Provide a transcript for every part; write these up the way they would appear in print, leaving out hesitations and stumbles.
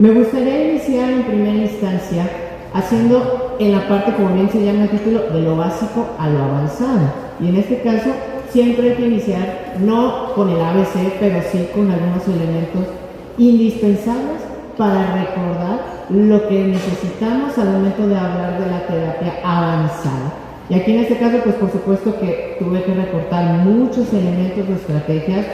Me gustaría iniciar en primera instancia haciendo en la parte, como bien se llama el título, de lo básico a lo avanzado. Y en este caso, siempre hay que iniciar no con el ABC, pero sí con algunos elementos indispensables para recordar lo que necesitamos al momento de hablar de la terapia avanzada. Y aquí en este caso, pues por supuesto que tuve que recortar muchos elementos de estrategias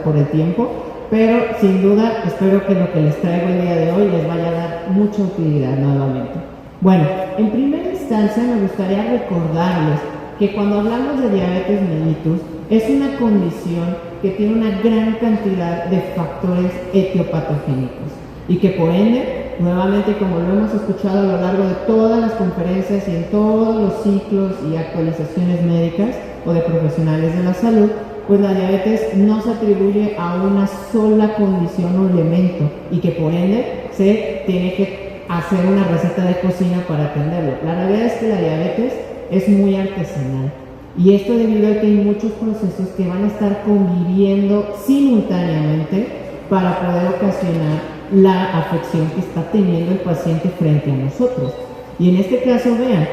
por el tiempo, pero sin duda espero que lo que les traigo el día de hoy les vaya a dar mucha utilidad nuevamente. Bueno, en primera instancia me gustaría recordarles que cuando hablamos de diabetes mellitus es una condición que tiene una gran cantidad de factores etiopatogénicos y que por ende, nuevamente como lo hemos escuchado a lo largo de todas las conferencias y en todos los ciclos y actualizaciones médicas o de profesionales de la salud, pues la diabetes no se atribuye a una sola condición o elemento y que por ende se tiene que hacer una receta de cocina para atenderlo. La realidad es que la diabetes es muy artesanal y esto debido a que hay muchos procesos que van a estar conviviendo simultáneamente para poder ocasionar la afección que está teniendo el paciente frente a nosotros. Y en este caso, vean,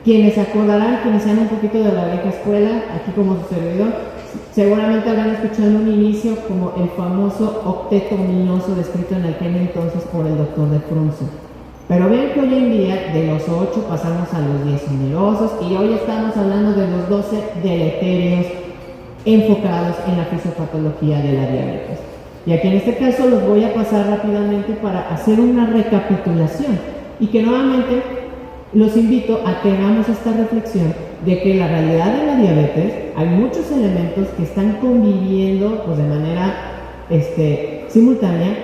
quienes acordarán, quienes sean un poquito de la vieja escuela, aquí como su servidor, seguramente habrán escuchado en un inicio como el famoso octeto ominoso descrito en aquel entonces por el doctor de Frunze. Pero vean que hoy en día de los 8 pasamos a los 10 onerosos y hoy estamos hablando de los 12 deleterios enfocados en la fisiopatología de la diabetes. Y aquí en este caso los voy a pasar rápidamente para hacer una recapitulación y que nuevamente los invito a que hagamos esta reflexión de que la realidad de la diabetes hay muchos elementos que están conviviendo pues, de manera simultánea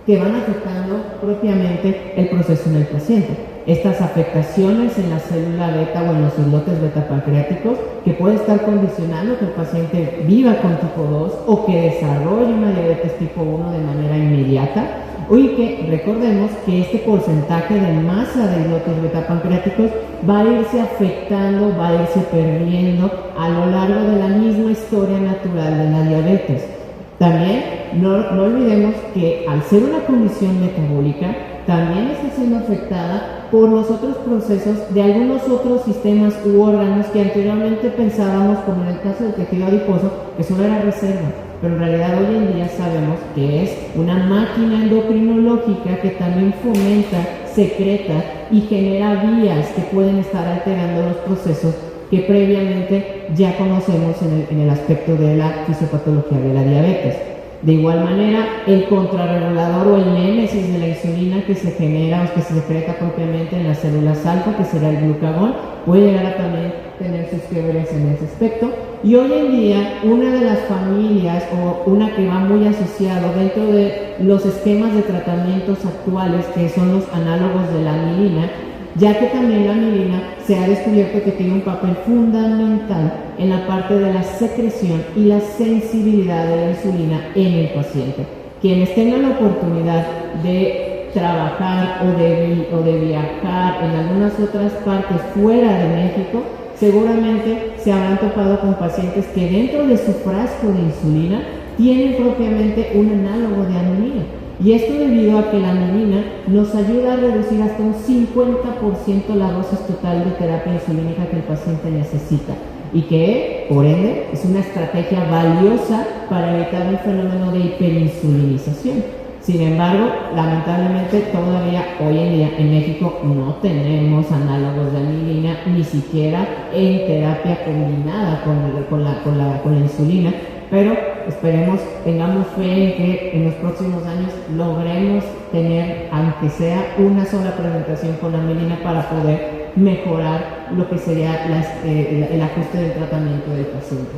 que van afectando propiamente el proceso en el paciente. Estas afectaciones en la célula beta o en los islotes beta pancreáticos que puede estar condicionando que el paciente viva con tipo 2 o que desarrolle una diabetes tipo 1 de manera inmediata, y que recordemos que este porcentaje de masa de islotes beta pancreáticos va a irse afectando, va a irse perdiendo a lo largo de la misma historia natural de la diabetes. También no olvidemos que al ser una condición metabólica, también está siendo afectada por los otros procesos de algunos otros sistemas u órganos que anteriormente pensábamos, como en el caso del tejido adiposo, que solo era reserva, pero en realidad hoy en día sabemos que es una máquina endocrinológica que también fomenta, secreta y genera vías que pueden estar alterando los procesos que previamente ya conocemos en el aspecto de la fisiopatología de la diabetes. De igual manera, el contrarregulador o el némesis de la insulina que se genera o que se secreta propiamente en las células alfa, que será el glucagón, puede llegar a también tener sus quiebres en ese aspecto. Y hoy en día, una de las familias o una que va muy asociado dentro de los esquemas de tratamientos actuales, que son los análogos de la amilina, ya que también la amilina se ha descubierto que tiene un papel fundamental en la parte de la secreción y la sensibilidad de la insulina en el paciente. Quienes tengan la oportunidad de trabajar o de viajar en algunas otras partes fuera de México, seguramente se habrán topado con pacientes que dentro de su frasco de insulina tienen propiamente un análogo de amilina. Y esto debido a que la amilina nos ayuda a reducir hasta un 50% la dosis total de terapia insulínica que el paciente necesita y que, por ende, es una estrategia valiosa para evitar el fenómeno de hiperinsulinización. Sin embargo, lamentablemente todavía hoy en día en México no tenemos análogos de amilina, ni siquiera en terapia combinada con la insulina, pero esperemos, tengamos fe en que en los próximos años logremos tener, aunque sea una sola presentación con la amilina para poder mejorar lo que sería el ajuste del tratamiento del paciente.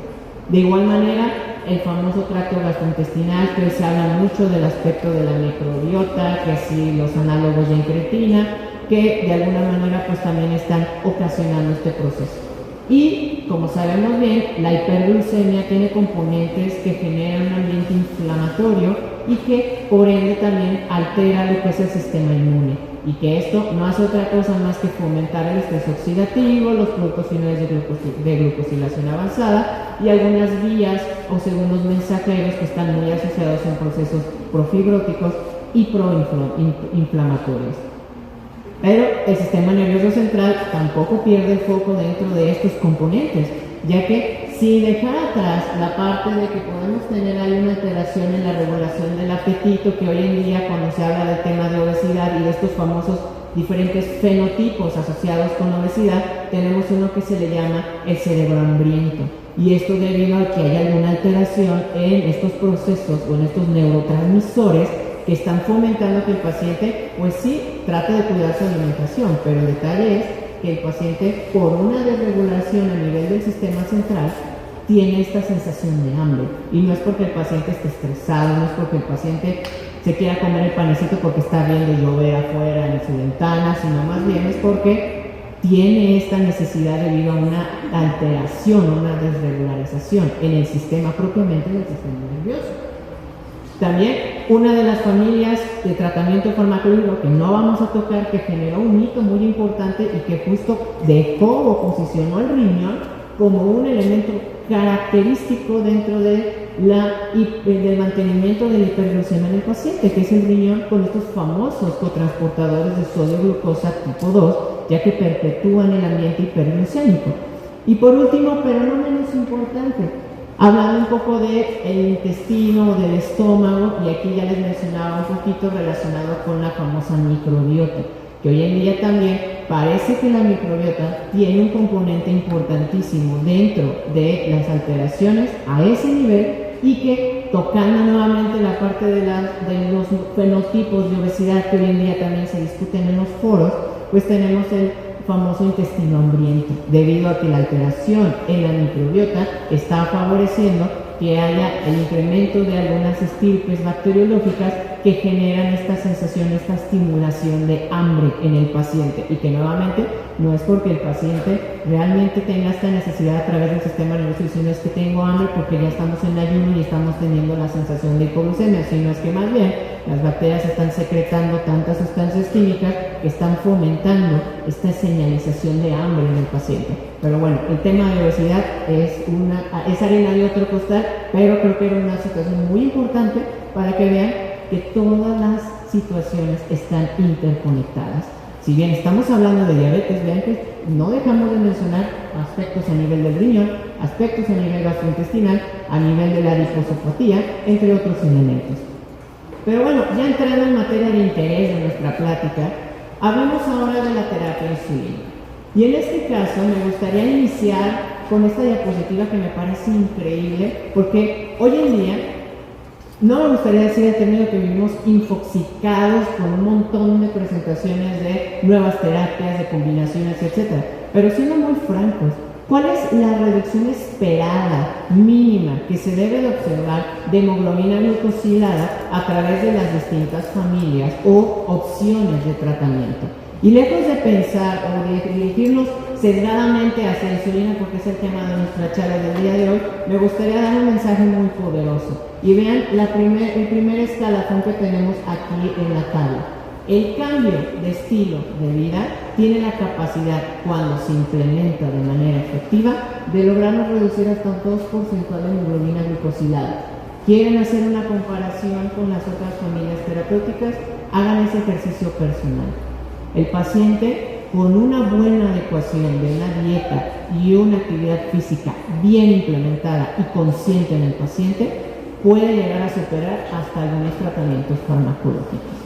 De igual manera, el famoso tracto gastrointestinal, que se habla mucho del aspecto de la microbiota, que sí los análogos de incretina, que de alguna manera pues también están ocasionando este proceso. Y como sabemos bien, la hiperdulcemia tiene componentes que generan un ambiente inflamatorio y que por ende también altera lo que es el sistema inmune. Y que esto no hace otra cosa más que fomentar el estrés oxidativo, los productos finales de glucosilación avanzada y algunas vías o segundos mensajeros que están muy asociados en procesos profibróticos y proinflamatorios. Pero el sistema nervioso central tampoco pierde el foco dentro de estos componentes, ya que sin dejar atrás la parte de que podemos tener ahí una alteración en la regulación del apetito, que hoy en día cuando se habla del tema de obesidad y de estos famosos diferentes fenotipos asociados con obesidad, tenemos uno que se le llama el cerebro hambriento. Y esto debido a que hay alguna alteración en estos procesos o en estos neurotransmisores que están fomentando que el paciente, pues sí, trate de cuidar su alimentación, pero el detalle es que el paciente, por una desregulación a nivel del sistema central, tiene esta sensación de hambre. Y no es porque el paciente esté estresado, no es porque el paciente se quiera comer el panecito porque está viendo llover afuera en su ventana, sino más bien es porque tiene esta necesidad debido a una alteración, una desregularización en el sistema propiamente del sistema nervioso. También una de las familias de tratamiento farmacológico que no vamos a tocar, que generó un mito muy importante y que justo dejó o posicionó el riñón como un elemento característico dentro del mantenimiento de la hiperglucemia en el paciente, que es el riñón con estos famosos cotransportadores de sodio-glucosa tipo 2, ya que perpetúan el ambiente hiperglucémico. Y por último, pero no menos importante, hablando un poco del intestino, del estómago, y aquí ya les mencionaba un poquito relacionado con la famosa microbiota, que hoy en día también parece que la microbiota tiene un componente importantísimo dentro de las alteraciones a ese nivel, y que tocando nuevamente la parte de los fenotipos de obesidad que hoy en día también se discuten en los foros, pues tenemos el famoso intestino hambriento, debido a que la alteración en la microbiota está favoreciendo que haya el incremento de algunas estirpes bacteriológicas que generan esta sensación, esta estimulación de hambre en el paciente, y que nuevamente no es porque el paciente realmente tenga esta necesidad a través del sistema nervioso, sino es que tengo hambre porque ya estamos en ayuno y estamos teniendo la sensación de hipoglucemia, sino es que más bien las bacterias están secretando tantas sustancias químicas que están fomentando esta señalización de hambre en el paciente. Pero bueno, el tema de obesidad es harina de otro costal, pero creo que era una situación muy importante para que vean que todas las situaciones están interconectadas. Si bien estamos hablando de diabetes, vean que no dejamos de mencionar aspectos a nivel del riñón, aspectos a nivel gastrointestinal, a nivel de la adiposopatía, entre otros elementos. Pero bueno, ya entrando en materia de interés de nuestra plática, hablemos ahora de la terapia insulínica. Y en este caso me gustaría iniciar con esta diapositiva que me parece increíble, porque hoy en día no me gustaría decir el término que vivimos infoxicados con un montón de presentaciones de nuevas terapias, de combinaciones, etc. Pero siendo muy francos, ¿cuál es la reducción esperada mínima que se debe de observar de hemoglobina glucosilada a través de las distintas familias o opciones de tratamiento? Y lejos de pensar o de dirigirnos sesgadamente hacia la insulina, porque es el tema de nuestra charla del día de hoy, me gustaría dar un mensaje muy poderoso. Y vean el primer escalafón que tenemos aquí en la tabla. El cambio de estilo de vida tiene la capacidad, cuando se implementa de manera efectiva, de lograrnos reducir hasta un 2% de hemoglobina glucosilada. ¿Quieren hacer una comparación con las otras familias terapéuticas? Hagan ese ejercicio personal. El paciente, con una buena adecuación de una dieta y una actividad física bien implementada y consciente en el paciente, puede llegar a superar hasta algunos tratamientos farmacológicos.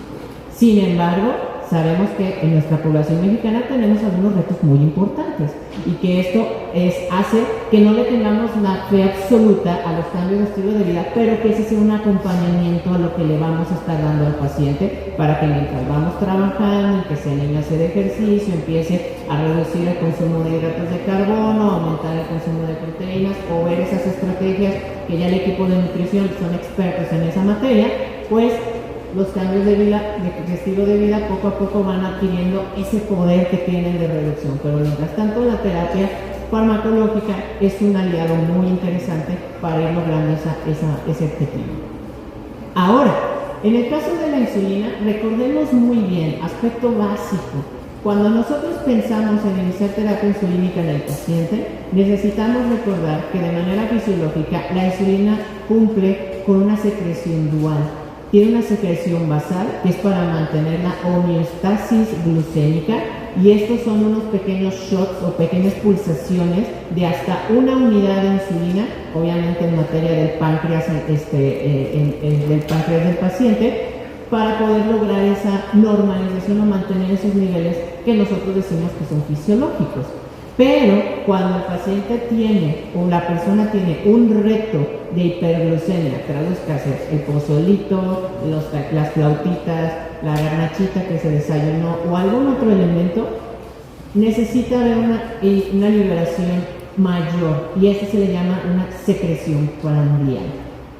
Sin embargo, sabemos que en nuestra población mexicana tenemos algunos retos muy importantes, y que esto hace que no le tengamos la fe absoluta a los cambios de estilo de vida, pero que ese sea un acompañamiento a lo que le vamos a estar dando al paciente, para que mientras vamos trabajando y que se anime a hacer ejercicio, empiece a reducir el consumo de hidratos de carbono, aumentar el consumo de proteínas, o ver esas estrategias que ya el equipo de nutrición son expertos en esa materia, pues los cambios de estilo de vida poco a poco van adquiriendo ese poder que tienen de reducción. Pero mientras tanto, la terapia farmacológica es un aliado muy interesante para ir logrando ese objetivo. Ahora, en el caso de la insulina, recordemos muy bien, aspecto básico: cuando nosotros pensamos en iniciar terapia insulínica en el paciente, necesitamos recordar que de manera fisiológica la insulina cumple con una secreción dual. tiene una secreción basal que es para mantener la homeostasis glucémica, y estos son unos pequeños shots o pequeñas pulsaciones de hasta 1 unidad de insulina, obviamente en materia del páncreas, del páncreas del paciente, para poder lograr esa normalización o mantener esos niveles que nosotros decimos que son fisiológicos. Pero cuando el paciente tiene o la persona tiene un reto de hiperglucemia, traduzcase el pozolito, las flautitas, la garnachita que se desayunó o algún otro elemento, necesita haber una liberación mayor, y esto se le llama una secreción prandial.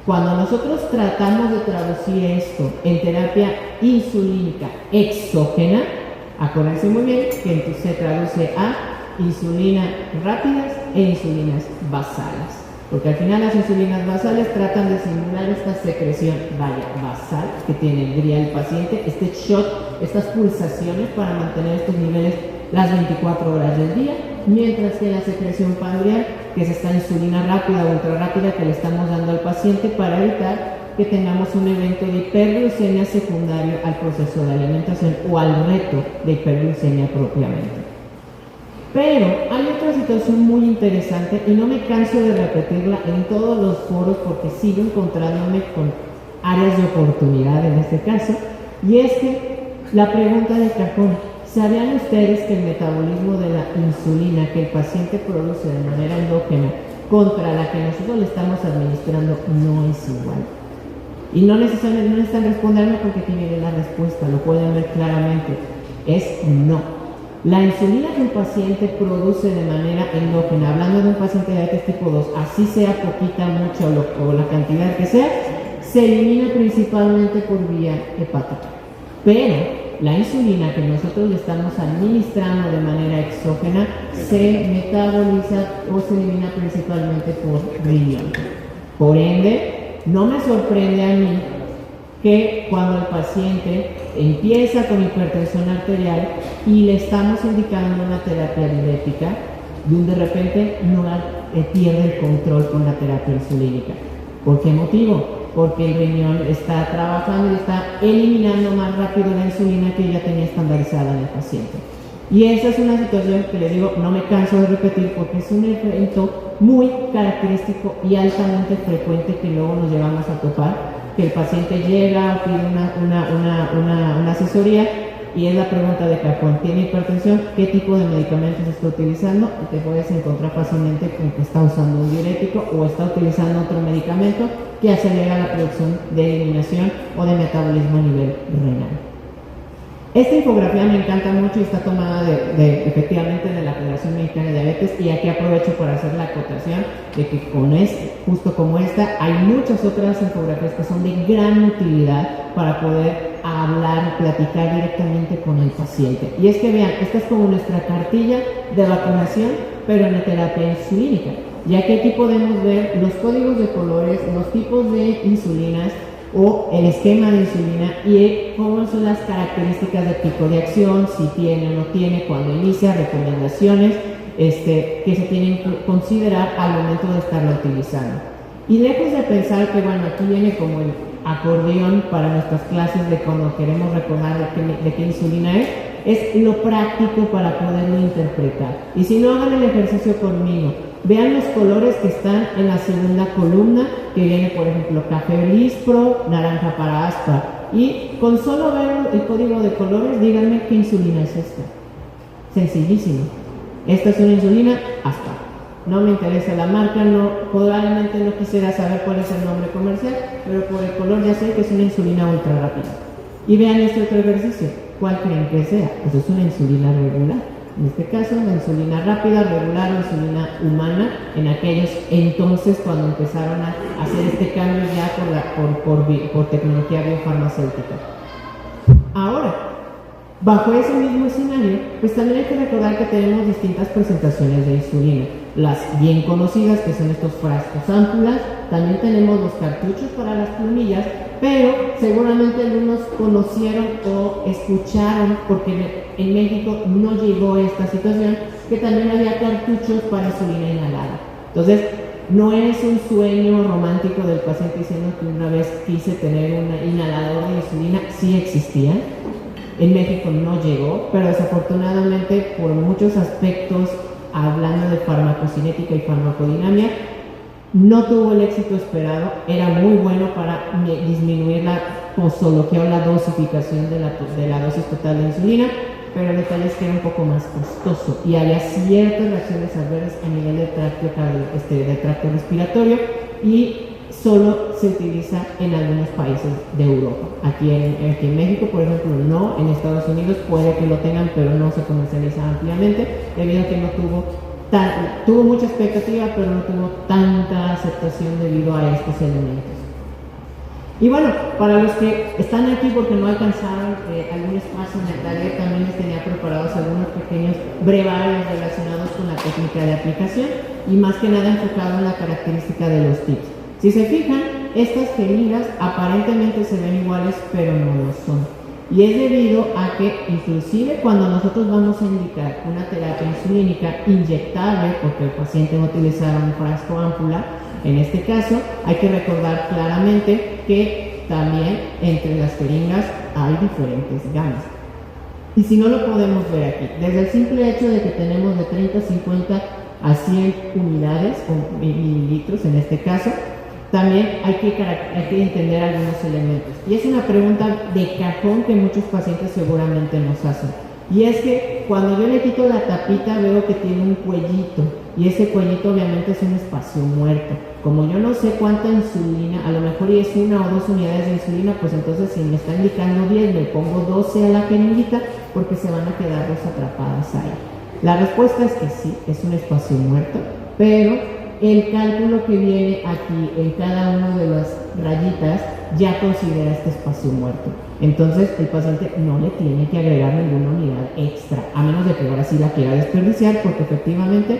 Cuando nosotros tratamos de traducir esto en terapia insulínica exógena, acuérdense muy bien que entonces se traduce a insulina rápidas e insulinas basales, porque al final las insulinas basales tratan de simular esta secreción basal que tendría el paciente, este shot, estas pulsaciones para mantener estos niveles las 24 horas del día, mientras que la secreción prandial, que es esta insulina rápida o ultra rápida que le estamos dando al paciente para evitar que tengamos un evento de hiperglucemia secundario al proceso de alimentación o al reto de hiperglucemia propiamente. Pero hay otra situación muy interesante, y no me canso de repetirla en todos los foros porque sigo encontrándome con áreas de oportunidad en este caso, y es que la pregunta de cajón: ¿sabían ustedes que el metabolismo de la insulina que el paciente produce de manera endógena contra la que nosotros le estamos administrando no es igual? Y no necesariamente no necesitan responderme porque aquí viene la respuesta, lo pueden ver claramente, es no. La insulina que un paciente produce de manera endógena, hablando de un paciente de diabetes tipo 2, así sea poquita, mucha o la cantidad que sea, se elimina principalmente por vía hepática. Pero la insulina que nosotros le estamos administrando de manera exógena se metaboliza o se elimina principalmente por riñón. Por ende, no me sorprende a mí que cuando el paciente empieza con hipertensión arterial y le estamos indicando una terapia diurética, de repente no pierde el control con la terapia insulínica. ¿Por qué motivo? Porque el riñón está trabajando y está eliminando más rápido la insulina que ya tenía estandarizada en el paciente. Y esa es una situación que les digo, no me canso de repetir porque es un evento muy característico y altamente frecuente que luego nos llegamos a topar, que el paciente llega o pide una asesoría y es la pregunta de cajón: ¿tiene hipertensión? ¿Qué tipo de medicamentos está utilizando? Y te puedes encontrar fácilmente con que está usando un diurético o está utilizando otro medicamento que acelera la producción de eliminación o de metabolismo a nivel renal. Esta infografía me encanta mucho y está tomada efectivamente de la Federación Mexicana de Diabetes, y aquí aprovecho para hacer la acotación de que justo como esta, hay muchas otras infografías que son de gran utilidad para poder hablar, platicar directamente con el paciente. Y es que vean, esta es como nuestra cartilla de vacunación, pero en la terapia insulínica. Y aquí podemos ver los códigos de colores, los tipos de insulinas o el esquema de insulina y cómo son las características de pico de acción, si tiene o no tiene, cuando inicia, recomendaciones que se tienen que considerar al momento de estarla utilizando. Y lejos de pensar que, bueno, aquí viene como el acordeón para nuestras clases de cuando queremos recordar de qué insulina es lo práctico para poderlo interpretar. Y si no, hagan el ejercicio conmigo. Vean los colores que están en la segunda columna, que viene, por ejemplo, café Lispro, naranja para Aspar. Y con solo ver el código de colores, díganme qué insulina es esta. Sencillísimo. Esta es una insulina Aspar. No me interesa la marca, probablemente no quisiera saber cuál es el nombre comercial, pero por el color ya sé que es una insulina ultra rápida. Y vean este otro ejercicio. ¿Cuál creen que sea? Pues es una insulina regular. En este caso, la insulina rápida, regular o insulina humana, en aquellos entonces cuando empezaron a hacer este cambio ya por tecnología biofarmacéutica. Ahora, bajo ese mismo escenario, pues también hay que recordar que tenemos distintas presentaciones de insulina. Las bien conocidas, que son estos frascos ámpulas, también tenemos los cartuchos para las plumillas, pero seguramente algunos conocieron o escucharon, porque en México no llegó esta situación, que también había cartuchos para insulina inhalada. Entonces, no es un sueño romántico del paciente diciendo que una vez quise tener un inhalador de insulina. Sí existía, en México no llegó, pero desafortunadamente por muchos aspectos, hablando de farmacocinética y farmacodinamia, no tuvo el éxito esperado. Era muy bueno para disminuir la posología o la dosificación de la dosis total de insulina, pero el detalle es que era un poco más costoso y había ciertas reacciones adversas a nivel de tracto respiratorio, y solo se utiliza en algunos países de Europa. Aquí en México, por ejemplo, no. En Estados Unidos puede que lo tengan, pero no se comercializa ampliamente, debido a que no tuvo mucha expectativa, pero no tuvo tanta aceptación debido a estos elementos. Y bueno, para los que están aquí porque no alcanzaron algún espacio en el taller, también les tenía preparados algunos pequeños brevarios relacionados con la técnica de aplicación y más que nada enfocado en la característica de los tips. Si se fijan, estas jeringas aparentemente se ven iguales, pero no lo son. Y es debido a que inclusive cuando nosotros vamos a indicar una terapia insulínica inyectable, porque el paciente va a utilizar un frasco ámpula, en este caso hay que recordar claramente que también entre las jeringas hay diferentes gamas. Y si no, lo podemos ver aquí, desde el simple hecho de que tenemos de 30, 50 a 100 unidades o mililitros en este caso, también hay que entender algunos elementos. Y es una pregunta de cajón que muchos pacientes seguramente nos hacen. Y es que cuando yo le quito la tapita veo que tiene un cuellito, y ese cuellito obviamente es un espacio muerto. Como yo no sé cuánta insulina, a lo mejor es 1 o 2 unidades de insulina, pues entonces si me está indicando 10, le pongo 12 a la jeringuita porque se van a quedar 2 atrapadas ahí. La respuesta es que sí, es un espacio muerto, pero el cálculo que viene aquí en cada una de las rayitas ya considera este espacio muerto. Entonces el paciente no le tiene que agregar ninguna unidad extra, a menos de que ahora sí la quiera desperdiciar, porque efectivamente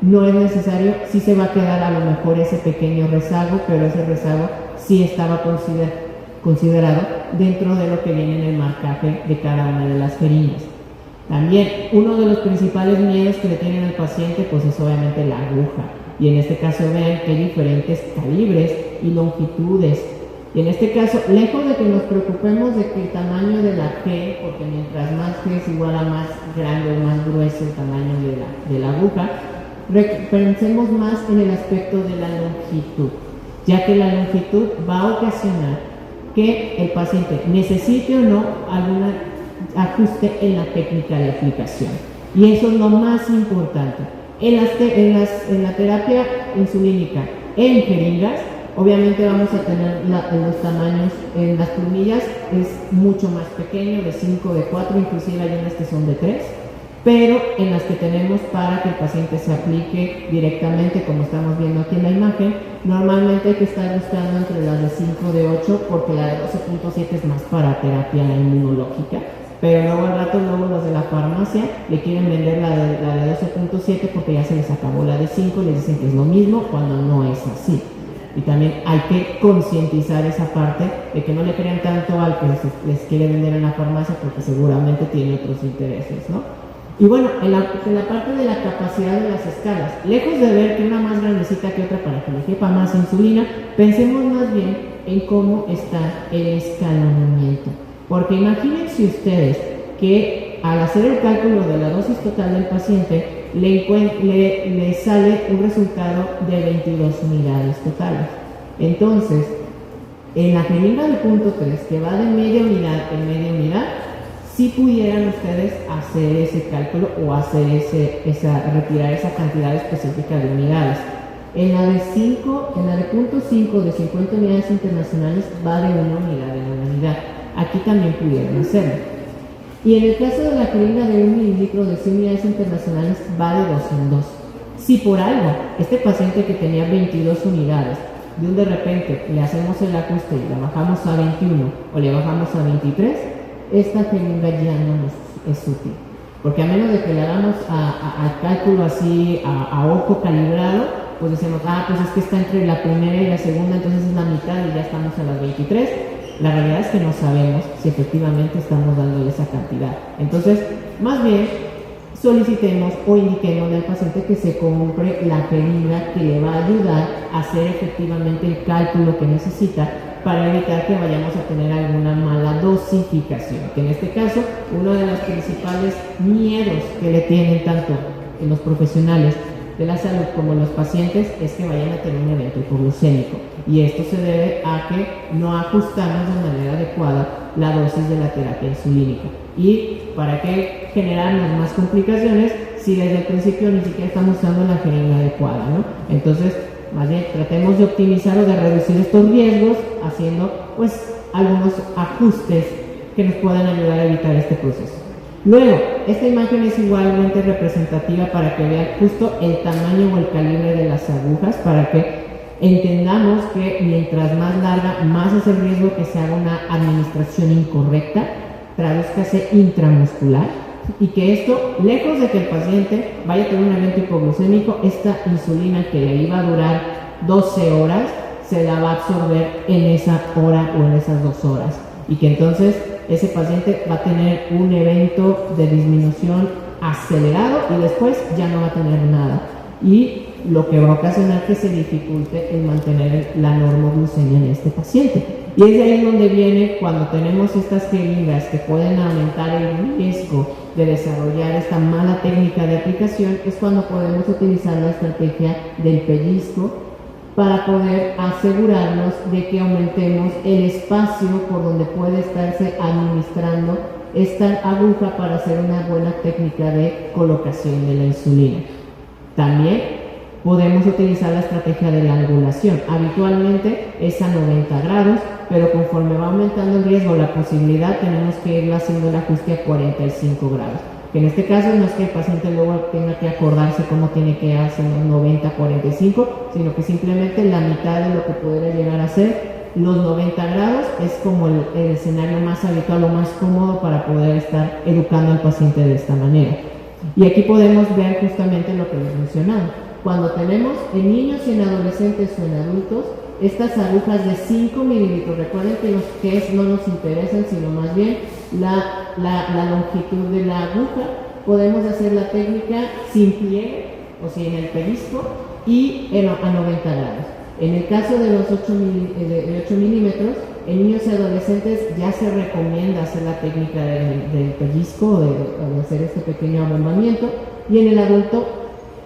no es necesario. Sí se va a quedar a lo mejor ese pequeño rezago, pero ese rezago sí estaba considerado dentro de lo que viene en el marcaje de cada una de las jeringas. También uno de los principales miedos que le tienen al paciente pues es obviamente la aguja. Y en este caso vean que hay diferentes calibres y longitudes. Y en este caso, lejos de que nos preocupemos de que el tamaño de la G, porque mientras más G es igual a más grande o más grueso el tamaño de la aguja, pensemos más en el aspecto de la longitud, ya que la longitud va a ocasionar que el paciente necesite o no algún ajuste en la técnica de aplicación. Y eso es lo más importante. En la terapia insulínica en jeringas, obviamente vamos a tener los tamaños en las plumillas, es mucho más pequeño, de 5, de 4, inclusive hay unas que son de 3, pero en las que tenemos para que el paciente se aplique directamente, como estamos viendo aquí en la imagen, normalmente hay que estar buscando entre las de 5, de 8, porque la de 12.7 es más para terapia inmunológica. Pero luego al rato, los de la farmacia le quieren vender la de 12.7 porque ya se les acabó la de 5, les dicen que es lo mismo cuando no es así. Y también hay que concientizar esa parte de que no le crean tanto al que les quiere vender en la farmacia, porque seguramente tiene otros intereses, ¿no? Y bueno, en la parte de la capacidad de las escalas, lejos de ver que una más grandecita que otra para que le quepa más insulina, pensemos más bien en cómo está el escalonamiento. Porque imagínense ustedes que al hacer el cálculo de la dosis total del paciente le sale un resultado de 22 unidades totales. Entonces, en la jeringa de punto 3, que va de media unidad en media unidad, si pudieran ustedes hacer ese cálculo o hacer retirar esa cantidad específica de unidades. En la de punto 5 de 50 unidades internacionales va de 1 unidad en 1 unidad. Aquí también pudieran hacerlo. Y en el caso de la jeringa de 1 mililitro de 100 unidades internacionales va de 2 en 2. Si por algo este paciente que tenía 22 unidades, de repente le hacemos el ajuste y la bajamos a 21 o le bajamos a 23, esta jeringa ya no nos es útil. Porque a menos de que le hagamos al cálculo así a ojo calibrado, pues decimos, pues es que está entre la primera y la segunda, entonces es la mitad y ya estamos a las 23. La realidad es que no sabemos si efectivamente estamos dándole esa cantidad. Entonces, más bien, solicitemos o indiquemos al paciente que se compre la jeringa que le va a ayudar a hacer efectivamente el cálculo que necesita para evitar que vayamos a tener alguna mala dosificación, que en este caso uno de los principales miedos que le tienen tanto en los profesionales de la salud como los pacientes es que vayan a tener un evento hipoglucémico, y esto se debe a que no ajustamos de manera adecuada la dosis de la terapia insulínica. ¿Y para qué generarnos más complicaciones si desde el principio ni siquiera estamos usando la jeringa adecuada, ¿no? Entonces, más bien tratemos de optimizar o de reducir estos riesgos haciendo pues algunos ajustes que nos puedan ayudar a evitar este proceso. Luego, esta imagen es igualmente representativa para que vean justo el tamaño o el calibre de las agujas, para que entendamos que mientras más larga, más es el riesgo que se haga una administración incorrecta, tradúzcase intramuscular, y que esto, lejos de que el paciente vaya a tener un evento hipoglucémico, esta insulina que le iba a durar 12 horas, se la va a absorber en esa hora o en esas 2 horas, y que entonces ese paciente va a tener un evento de disminución acelerado y después ya no va a tener nada, y lo que va a ocasionar que se dificulte el mantener la normoglucemia en este paciente. Y es de ahí donde viene cuando tenemos estas jeringas que pueden aumentar el riesgo de desarrollar esta mala técnica de aplicación, es cuando podemos utilizar la estrategia del pellizco para poder asegurarnos de que aumentemos el espacio por donde puede estarse administrando esta aguja para hacer una buena técnica de colocación de la insulina. También podemos utilizar la estrategia de la angulación. Habitualmente es a 90 grados, pero conforme va aumentando el riesgo, la posibilidad, tenemos que ir haciendo el ajuste a 45 grados. Que en este caso no es que el paciente luego tenga que acordarse cómo tiene que hacer 90-45, sino que simplemente la mitad de lo que podría llegar a ser los 90 grados es como el escenario más habitual o más cómodo para poder estar educando al paciente de esta manera. Y aquí podemos ver justamente lo que les mencionaba. Cuando tenemos en niños y en adolescentes o en adultos, estas agujas de 5 mililitros, recuerden que los que no nos interesan, sino más bien la longitud de la aguja, podemos hacer la técnica sin pliegue, o sea, en el pellizco, y a 90 grados. En el caso de los 8 milímetros, en niños y adolescentes ya se recomienda hacer la técnica del pellizco, de hacer este pequeño abombamiento, y en el adulto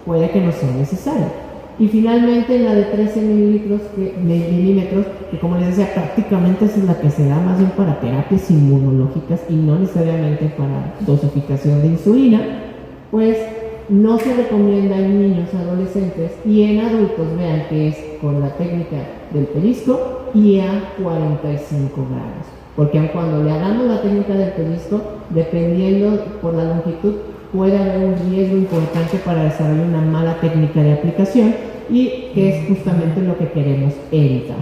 puede que no sea necesario. Y finalmente la de 13 milímetros, que como les decía, prácticamente es la que se da más bien para terapias inmunológicas y no necesariamente para dosificación de insulina, pues no se recomienda en niños, adolescentes y en adultos. Vean que es con la técnica del pellizco y a 45 grados. Porque aun cuando le hagamos la técnica del pellizco, dependiendo por la longitud, puede haber un riesgo importante para desarrollar una mala técnica de aplicación, y que es justamente lo que queremos evitar.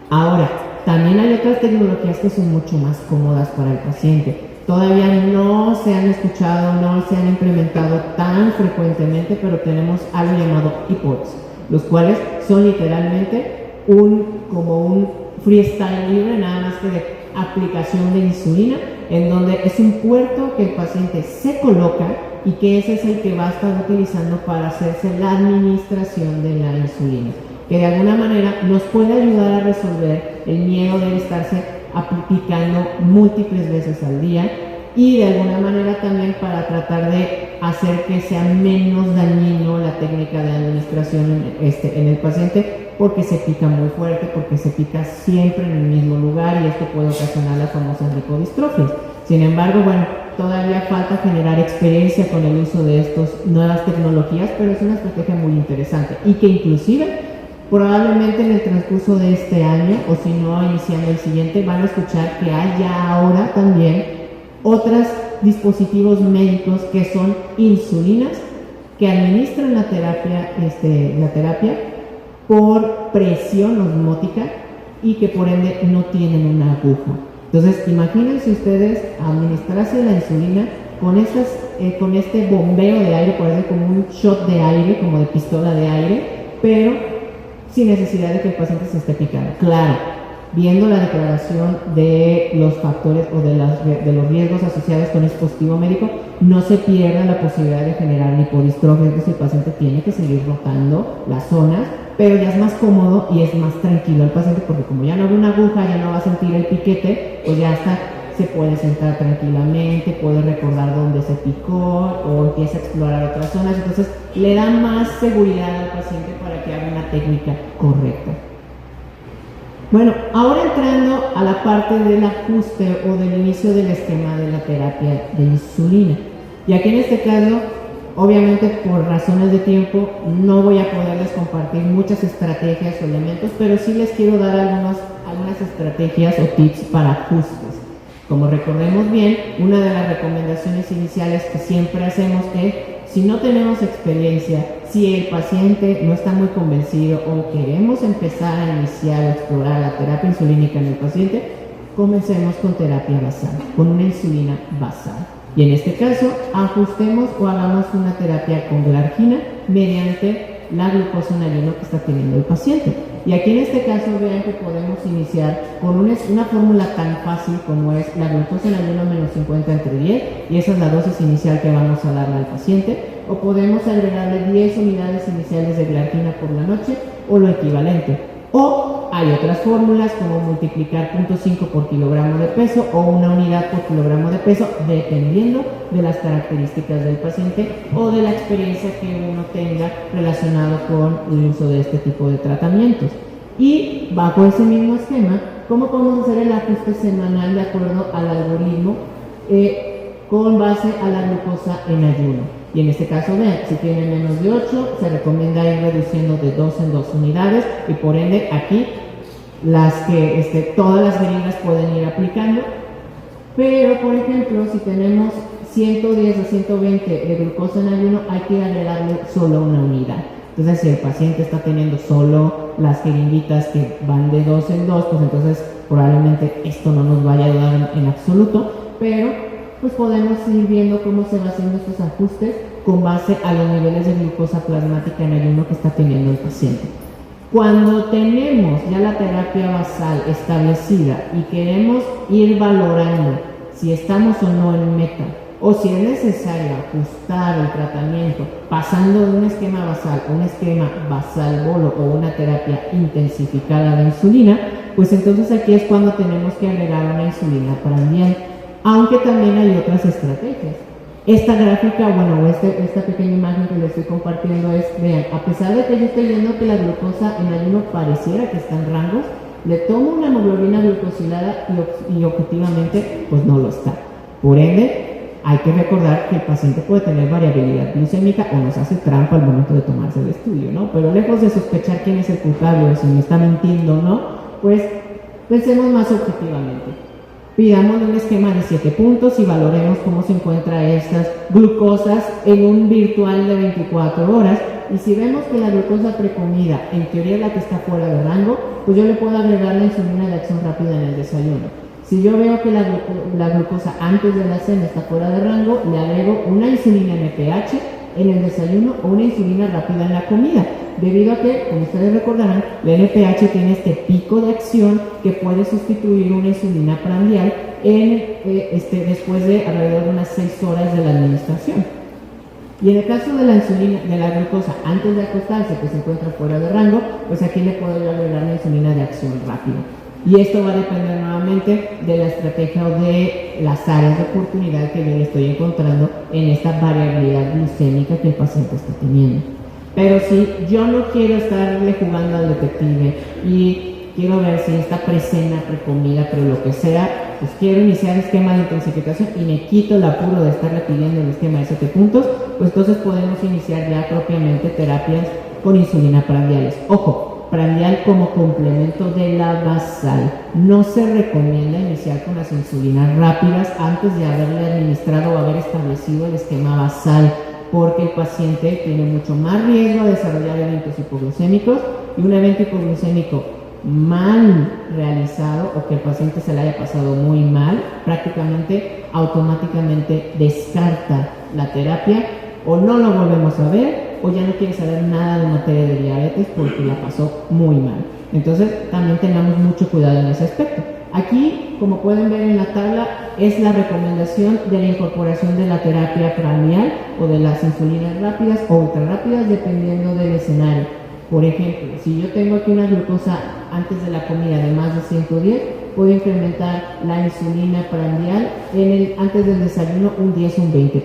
Ahora, también hay otras tecnologías que son mucho más cómodas para el paciente. Todavía no se han escuchado, no se han implementado tan frecuentemente, pero tenemos algo llamado iPods, los cuales son literalmente como un freestyle libre, nada más que de aplicación de insulina, en donde es un puerto que el paciente se coloca y que ese es el que va a estar utilizando para hacerse la administración de la insulina, que de alguna manera nos puede ayudar a resolver el miedo de estarse aplicando múltiples veces al día, y de alguna manera también para tratar de hacer que sea menos dañino la técnica de administración en el paciente, porque se pica muy fuerte, porque se pica siempre en el mismo lugar, y esto puede ocasionar las famosas lipodistrofias. Sin embargo, bueno, todavía falta generar experiencia con el uso de estas nuevas tecnologías, pero es una estrategia muy interesante y que inclusive probablemente en el transcurso de este año, o si no iniciando el siguiente, van a escuchar que hay ya ahora también otros dispositivos médicos que son insulinas que administran la terapia por presión osmótica y que por ende no tienen una aguja. Entonces, imagínense ustedes administrarse la insulina con este bombeo de aire, por ejemplo, como un shot de aire, como de pistola de aire, pero sin necesidad de que el paciente se esté picando. Claro, viendo la declaración de los factores o de los riesgos asociados con este dispositivo médico, no se pierda la posibilidad de generar lipodistrofia, es decir, el paciente tiene que seguir rotando las zonas, pero ya es más cómodo y es más tranquilo el paciente, porque como ya no ve una aguja, ya no va a sentir el piquete, pues ya está, se puede sentar tranquilamente, puede recordar dónde se picó o empieza a explorar otras zonas, entonces le da más seguridad al paciente para que haga una técnica correcta. Bueno, ahora entrando a la parte del ajuste o del inicio del esquema de la terapia de insulina. Y aquí en este caso, obviamente por razones de tiempo, no voy a poderles compartir muchas estrategias o elementos, pero sí les quiero dar algunas estrategias o tips para ajustes. Como recordemos bien, una de las recomendaciones iniciales que siempre hacemos es, si no tenemos experiencia, si el paciente no está muy convencido o queremos empezar a iniciar o explorar la terapia insulínica en el paciente, comencemos con terapia basal, con una insulina basal. Y en este caso, ajustemos o hagamos una terapia con glargina mediante la glucosa en ayuno que está teniendo el paciente. Y aquí en este caso vean que podemos iniciar con una fórmula tan fácil como es la glucosa en ayuno menos 50 entre 10, y esa es la dosis inicial que vamos a darle al paciente, o podemos agregarle 10 unidades iniciales de glargina por la noche o lo equivalente. O hay otras fórmulas como multiplicar 0.5 por kilogramo de peso o una unidad por kilogramo de peso, dependiendo de las características del paciente o de la experiencia que uno tenga relacionado con el uso de este tipo de tratamientos. Y bajo ese mismo esquema, ¿cómo podemos hacer el ajuste semanal de acuerdo al algoritmo con base a la glucosa en ayuno? Y en este caso, vean, si tienen menos de 8, se recomienda ir reduciendo de 2 en 2 unidades y por ende aquí todas las jeringas pueden ir aplicando. Pero, por ejemplo, si tenemos 110 a 120 de glucosa en ayuno, hay que agregarle solo una unidad. Entonces, si el paciente está teniendo solo las jeringuitas que van de 2 en 2, pues entonces probablemente esto no nos vaya a ayudar en absoluto, pero pues podemos ir viendo cómo se van haciendo estos ajustes con base a los niveles de glucosa plasmática en ayuno que está teniendo el paciente. Cuando tenemos ya la terapia basal establecida y queremos ir valorando si estamos o no en meta, o si es necesario ajustar el tratamiento pasando de un esquema basal a un esquema basal bolo o una terapia intensificada de insulina, pues entonces aquí es cuando tenemos que agregar una insulina prandial. Aunque también hay otras estrategias. Esta gráfica, esta pequeña imagen que les estoy compartiendo es, vean, a pesar de que yo estoy viendo que la glucosa en ayuno pareciera que está en rangos, le tomo una hemoglobina glucosilada y objetivamente pues no lo está. Por ende, hay que recordar que el paciente puede tener variabilidad glucémica o nos hace trampa al momento de tomarse el estudio, ¿no? Pero lejos de sospechar quién es el culpable o si me está mintiendo o no, pues pensemos más objetivamente. Pidamos un esquema de 7 puntos y valoremos cómo se encuentran estas glucosas en un virtual de 24 horas. Y si vemos que la glucosa precomida en teoría es la que está fuera de rango, pues yo le puedo agregar la insulina de acción rápida en el desayuno. Si yo veo que la glucosa antes de la cena está fuera de rango, le agrego una insulina NPH en el desayuno o una insulina rápida en la comida. Debido a que, como ustedes recordarán, la NPH tiene este pico de acción que puede sustituir una insulina prandial después de alrededor de unas 6 horas de la administración. Y en el caso de la insulina, de la glucosa antes de acostarse, que se encuentra fuera de rango, pues aquí le puedo agregar la insulina de acción rápida. Y esto va a depender nuevamente de la estrategia o de las áreas de oportunidad que yo le estoy encontrando en esta variabilidad glucémica que el paciente está teniendo. Pero si yo no quiero estarle jugando al detective y quiero ver si está precena, precomida, pero lo que sea, pues quiero iniciar esquema de intensificación y me quito el apuro de estarle pidiendo el esquema de 7 puntos, pues entonces podemos iniciar ya propiamente terapias con insulina prandiales. Ojo, prandial como complemento de la basal. No se recomienda iniciar con las insulinas rápidas antes de haberle administrado o haber establecido el esquema basal, porque el paciente tiene mucho más riesgo de desarrollar eventos hipoglucémicos, y un evento hipoglucémico mal realizado o que el paciente se le haya pasado muy mal, prácticamente automáticamente descarta la terapia o no lo volvemos a ver o ya no quiere saber nada de materia de diabetes porque la pasó muy mal. Entonces también tengamos mucho cuidado en ese aspecto. Aquí, como pueden ver en la tabla, es la recomendación de la incorporación de la terapia prandial o de las insulinas rápidas o ultra rápidas dependiendo del escenario. Por ejemplo, si yo tengo aquí una glucosa antes de la comida de más de 110, puedo incrementar la insulina prandial antes del desayuno un 10 o un 20%.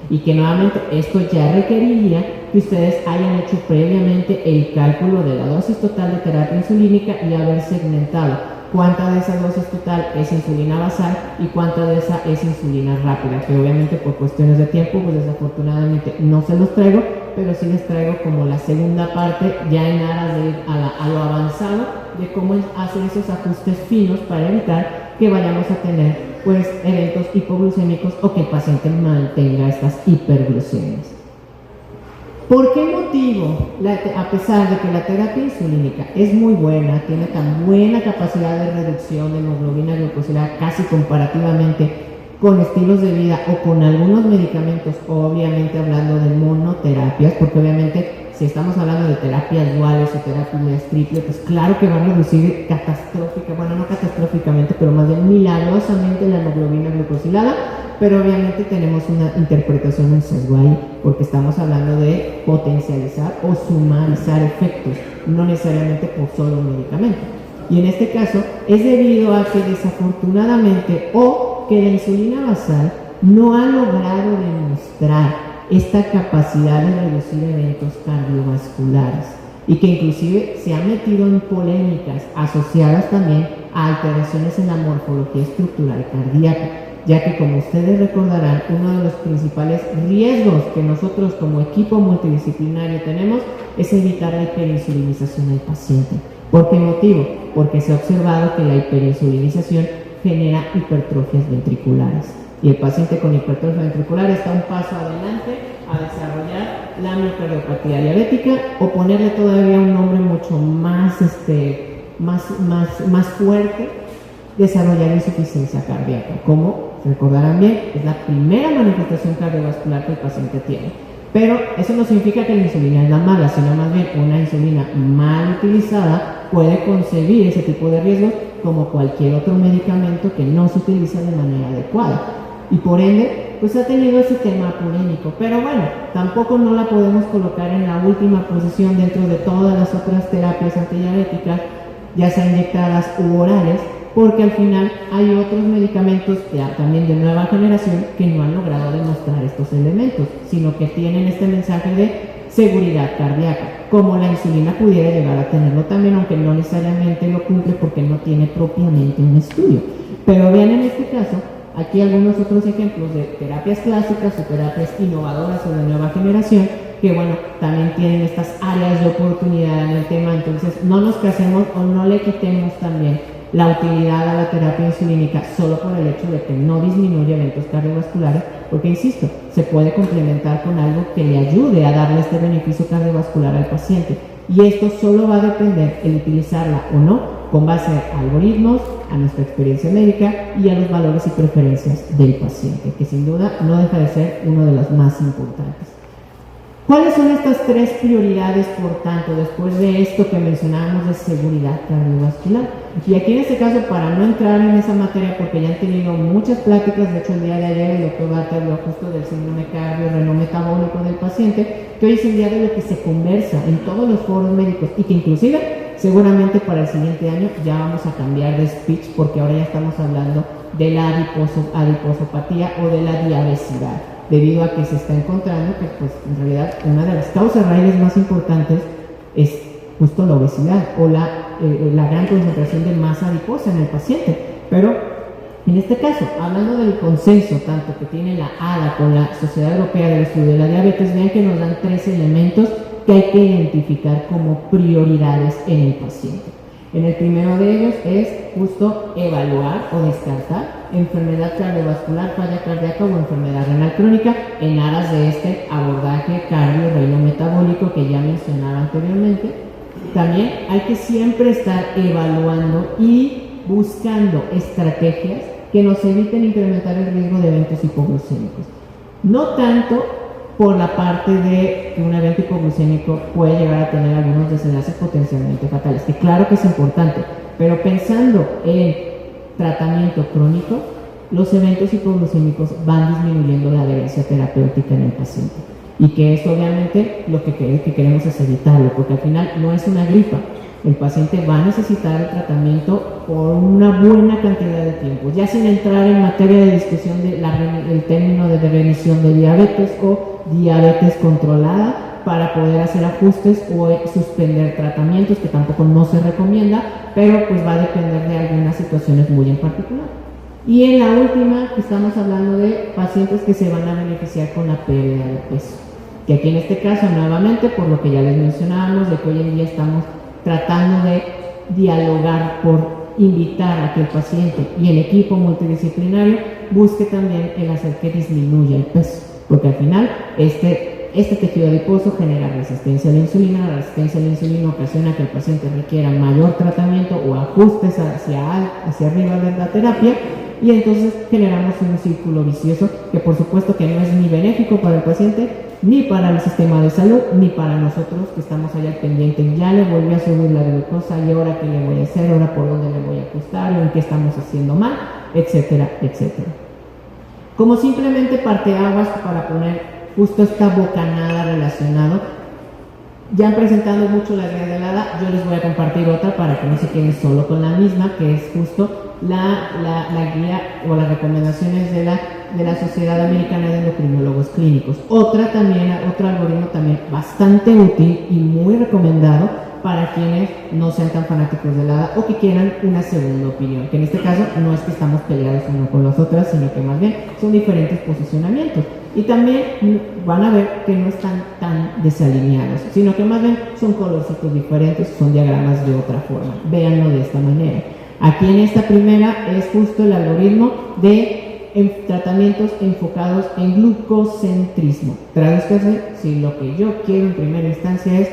Y que nuevamente esto ya requeriría que ustedes hayan hecho previamente el cálculo de la dosis total de terapia insulínica y haber segmentado cuánta de esa dosis total es insulina basal y cuánta de esa es insulina rápida, que obviamente por cuestiones de tiempo, pues desafortunadamente no se los traigo, pero sí les traigo como la segunda parte, ya en aras de ir a lo avanzado, de cómo hacer esos ajustes finos para evitar que vayamos a tener pues eventos hipoglucémicos o que el paciente mantenga estas hiperglucemias. ¿Por qué motivo, a pesar de que la terapia insulínica es muy buena, tiene tan buena capacidad de reducción de hemoglobina glucosilada casi comparativamente con estilos de vida o con algunos medicamentos, obviamente hablando de monoterapias, porque obviamente si estamos hablando de terapias duales o terapias triples, pues claro que van a reducir no catastróficamente, pero más bien milagrosamente la hemoglobina glucosilada, pero obviamente tenemos una interpretación, un sesgo ahí, porque estamos hablando de potencializar o sumarizar efectos, no necesariamente por solo un medicamento. Y en este caso es debido a que desafortunadamente o que la insulina basal no ha logrado demostrar esta capacidad de reducir eventos cardiovasculares y que inclusive se ha metido en polémicas asociadas también a alteraciones en la morfología estructural cardíaca, ya que como ustedes recordarán, uno de los principales riesgos que nosotros como equipo multidisciplinario tenemos es evitar la hiperinsulinización del paciente. ¿Por qué motivo? Porque se ha observado que la hiperinsulinización genera hipertrofias ventriculares. Y el paciente con hipertrofia ventricular está un paso adelante a desarrollar la miocardiopatía diabética o ponerle todavía un nombre mucho más fuerte, desarrollar insuficiencia cardíaca. Como recordarán bien, es la primera manifestación cardiovascular que el paciente tiene. Pero eso no significa que la insulina es la mala, sino más bien una insulina mal utilizada puede concebir ese tipo de riesgos como cualquier otro medicamento que no se utiliza de manera adecuada. Y por ende, pues ha tenido ese tema polémico. Pero bueno, tampoco no la podemos colocar en la última posición dentro de todas las otras terapias antidiabéticas, ya sea inyectadas u orales, porque al final hay otros medicamentos ya también de nueva generación que no han logrado demostrar estos elementos, sino que tienen este mensaje de seguridad cardíaca, como la insulina pudiera llegar a tenerlo también, aunque no necesariamente lo cumple porque no tiene propiamente un estudio. Pero vean en este caso, aquí algunos otros ejemplos de terapias clásicas o terapias innovadoras o de nueva generación, que bueno, también tienen estas áreas de oportunidad en el tema. Entonces no nos casemos o no le quitemos también la utilidad a la terapia insulínica solo por el hecho de que no disminuye eventos cardiovasculares, porque insisto, se puede complementar con algo que le ayude a darle este beneficio cardiovascular al paciente. Y esto solo va a depender el utilizarla o no con base a algoritmos, a nuestra experiencia médica y a los valores y preferencias del paciente, que sin duda no deja de ser uno de los más importantes. ¿Cuáles son estas tres prioridades, por tanto, después de esto que mencionábamos de seguridad cardiovascular? Y aquí en este caso, para no entrar en esa materia, porque ya han tenido muchas pláticas, de hecho el día de ayer el doctor Barter habló justo del síndrome cardio-renal-metabólico del paciente, que hoy es el día de lo que se conversa en todos los foros médicos y que inclusive seguramente para el siguiente año ya vamos a cambiar de speech, porque ahora ya estamos hablando de la adiposopatía o de la diabesidad, debido a que se está encontrando que pues en realidad una de las causas raíces más importantes es justo la obesidad o la gran concentración de masa adiposa en el paciente. Pero en este caso, hablando del consenso tanto que tiene la ADA con la Sociedad Europea del Estudio de la Diabetes, vean que nos dan 3 elementos que hay que identificar como prioridades en el paciente. En el primero de ellos es justo evaluar o descartar enfermedad cardiovascular, falla cardíaca o enfermedad renal crónica en aras de este abordaje cardio-renal-metabólico que ya mencionaba anteriormente. También hay que siempre estar evaluando y buscando estrategias que nos eviten incrementar el riesgo de eventos hipoglucémicos. No tanto por la parte de que un evento hipoglucémico puede llegar a tener algunos desenlaces potencialmente fatales, que claro que es importante, pero pensando en tratamiento crónico, los eventos hipoglucémicos van disminuyendo la adherencia terapéutica en el paciente, y que eso obviamente lo que queremos es evitarlo, porque al final no es una gripa. El paciente va a necesitar el tratamiento por una buena cantidad de tiempo, ya sin entrar en materia de discusión del término de remisión de diabetes o diabetes controlada, para poder hacer ajustes o suspender tratamientos, que tampoco no se recomienda, pero pues va a depender de algunas situaciones muy en particular. Y en la última, estamos hablando de pacientes que se van a beneficiar con la pérdida de peso, que aquí en este caso nuevamente, por lo que ya les mencionábamos, de que hoy en día estamos tratando de dialogar por invitar a que el paciente y el equipo multidisciplinario busque también el hacer que disminuya el peso, porque al final este tejido adiposo genera resistencia a la insulina ocasiona que el paciente requiera mayor tratamiento o ajustes hacia arriba de la terapia, y entonces generamos un círculo vicioso que por supuesto que no es ni benéfico para el paciente, ni para el sistema de salud, ni para nosotros que estamos allá pendientes. Ya le volví a subir la glucosa, y ahora qué le voy a hacer, ahora por dónde le voy a ajustar, o en qué estamos haciendo mal, etcétera, etcétera. Como simplemente parteaguas para poner justo esta bocanada relacionado, ya han presentado mucho la guía de LADA, yo les voy a compartir otra para que no se queden solo con la misma, que es justo la guía o las recomendaciones de la Sociedad Americana de Endocrinólogos Clínicos. Otro algoritmo también bastante útil y muy recomendado para quienes no sean tan fanáticos de LADA o que quieran una segunda opinión, que en este caso no es que estamos peleados uno con las otras, sino que más bien son diferentes posicionamientos. Y también van a ver que no están tan desalineados, sino que más bien son colorcitos diferentes, son diagramas de otra forma. Véanlo de esta manera. Aquí en esta primera es justo el algoritmo de tratamientos enfocados en glucocentrismo. Tradúzcase, si lo que yo quiero en primera instancia es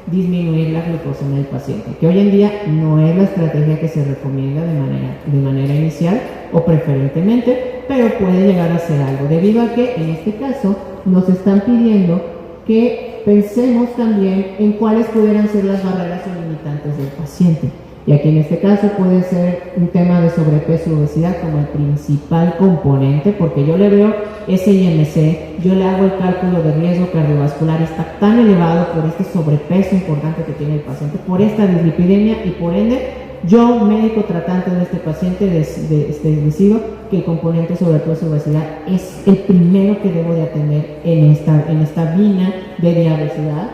disminuir la glucosa en el paciente, que hoy en día no es la estrategia que se recomienda de manera inicial o preferentemente, pero puede llegar a ser algo, debido a que en este caso nos están pidiendo que pensemos también en cuáles pudieran ser las barreras o limitantes del paciente. Y aquí en este caso puede ser un tema de sobrepeso y obesidad como el principal componente, porque yo le veo ese IMC, yo le hago el cálculo de riesgo cardiovascular y está tan elevado por este sobrepeso importante que tiene el paciente, por esta dislipidemia, y por ende yo, médico tratante de este paciente, decido que el componente sobrepeso y obesidad es el primero que debo de atender en esta vina de diabesidad.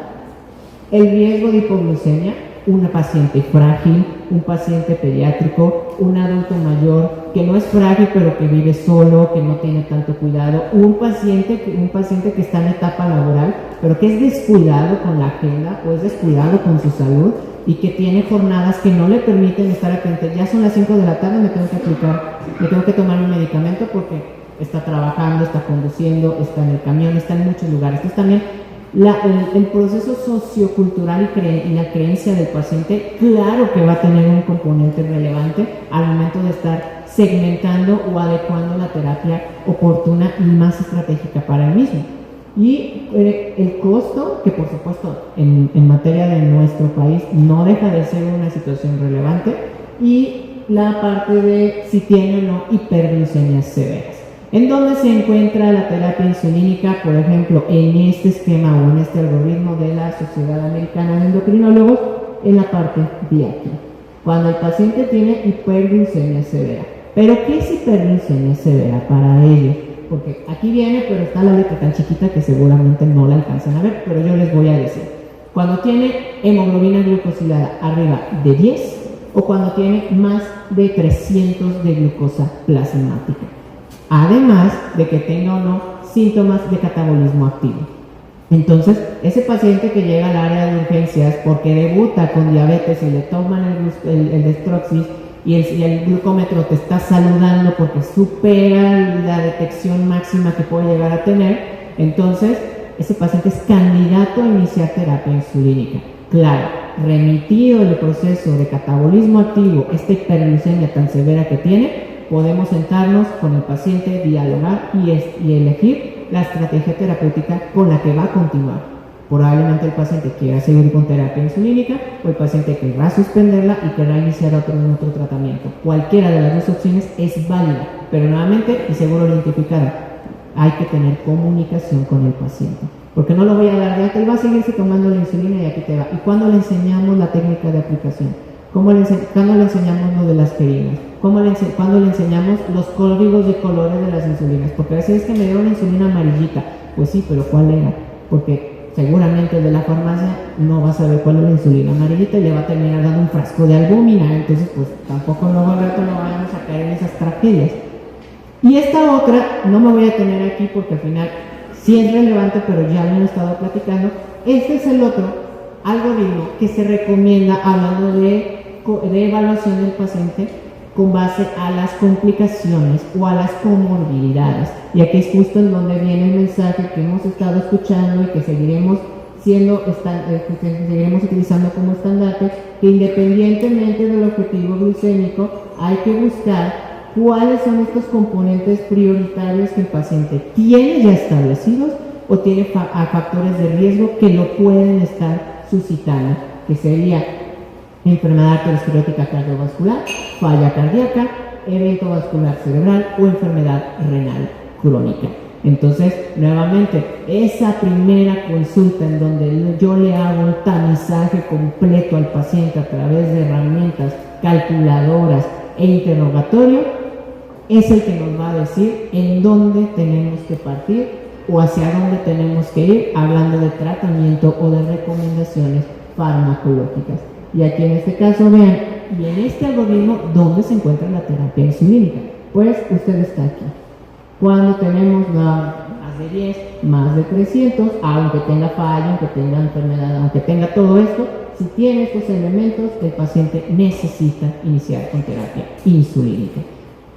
El riesgo de hipoglucemia, una paciente frágil, un paciente pediátrico, un adulto mayor que no es frágil pero que vive solo, que no tiene tanto cuidado, un paciente que está en etapa laboral pero que es descuidado con la agenda o es descuidado con su salud y que tiene jornadas que no le permiten estar atento. Ya son las 5 de la tarde, me tengo que tomar un medicamento porque está trabajando, está conduciendo, está en el camión, está en muchos lugares. Entonces también el proceso sociocultural y la creencia del paciente, claro que va a tener un componente relevante al momento de estar segmentando o adecuando la terapia oportuna y más estratégica para él mismo. Y el costo, que por supuesto en materia de nuestro país no deja de ser una situación relevante, y la parte de si tiene o no hiperglucemias severas. ¿En dónde se encuentra la terapia insulínica? Por ejemplo, en este esquema o en este algoritmo de la Sociedad Americana de Endocrinólogos, en la parte de aquí. Cuando el paciente tiene hiperglucemia severa. ¿Pero qué es hiperglucemia severa para ellos? Porque aquí viene, pero está la letra tan chiquita que seguramente no la alcanzan a ver, pero yo les voy a decir. Cuando tiene hemoglobina glucosilada arriba de 10 o cuando tiene más de 300 de glucosa plasmática. Además de que tenga o no síntomas de catabolismo activo. Entonces, ese paciente que llega al área de urgencias porque debuta con diabetes y le toman el Destroxis y el glucómetro te está saludando porque supera la detección máxima que puede llegar a tener, entonces ese paciente es candidato a iniciar terapia insulínica. Claro, remitido el proceso de catabolismo activo, esta hiperglucemia tan severa que tiene, podemos sentarnos con el paciente, dialogar y elegir la estrategia terapéutica con la que va a continuar. Probablemente el paciente quiera seguir con terapia insulínica o el paciente querrá suspenderla y querrá iniciar otro tratamiento. Cualquiera de las dos opciones es válida, pero nuevamente, y seguro lo identificaron, hay que tener comunicación con el paciente. Porque no lo voy a dar de alta y va a seguirse tomando la insulina y aquí te va. ¿Y cuándo le enseñamos la técnica de aplicación? ¿Cuándo le enseñamos lo de las jeringas? ¿Cuándo le enseñamos los códigos de colores de las insulinas? Porque a veces es que me dieron una insulina amarillita. Pues sí, pero ¿cuál era? Porque seguramente el de la farmacia no va a saber cuál es la insulina amarillita y le va a terminar dando un frasco de albúmina. Entonces, pues tampoco luego al rato no vayamos a caer en esas tragedias. Y esta otra, no me voy a detener aquí porque al final sí es relevante, pero ya lo he estado platicando. Este es el otro algoritmo que se recomienda hablando de evaluación del paciente con base a las complicaciones o a las comorbilidades. Y aquí es justo en donde viene el mensaje que hemos estado escuchando y que seguiremos utilizando como estandarte, que independientemente del objetivo glucémico hay que buscar cuáles son estos componentes prioritarios que el paciente tiene ya establecidos o tiene factores de riesgo que lo pueden estar suscitando, que sería enfermedad arteriosclerótica cardiovascular, falla cardíaca, evento vascular cerebral o enfermedad renal crónica. Entonces, nuevamente, esa primera consulta en donde yo le hago un tamizaje completo al paciente a través de herramientas calculadoras e interrogatorio, es el que nos va a decir en dónde tenemos que partir o hacia dónde tenemos que ir, hablando de tratamiento o de recomendaciones farmacológicas. Y aquí en este caso vean, y en este algoritmo, ¿dónde se encuentra la terapia insulínica? Pues usted está aquí. Cuando tenemos más de 10, más de 300, aunque tenga falla, aunque tenga enfermedad, aunque tenga todo esto, si tiene estos elementos, el paciente necesita iniciar con terapia insulínica.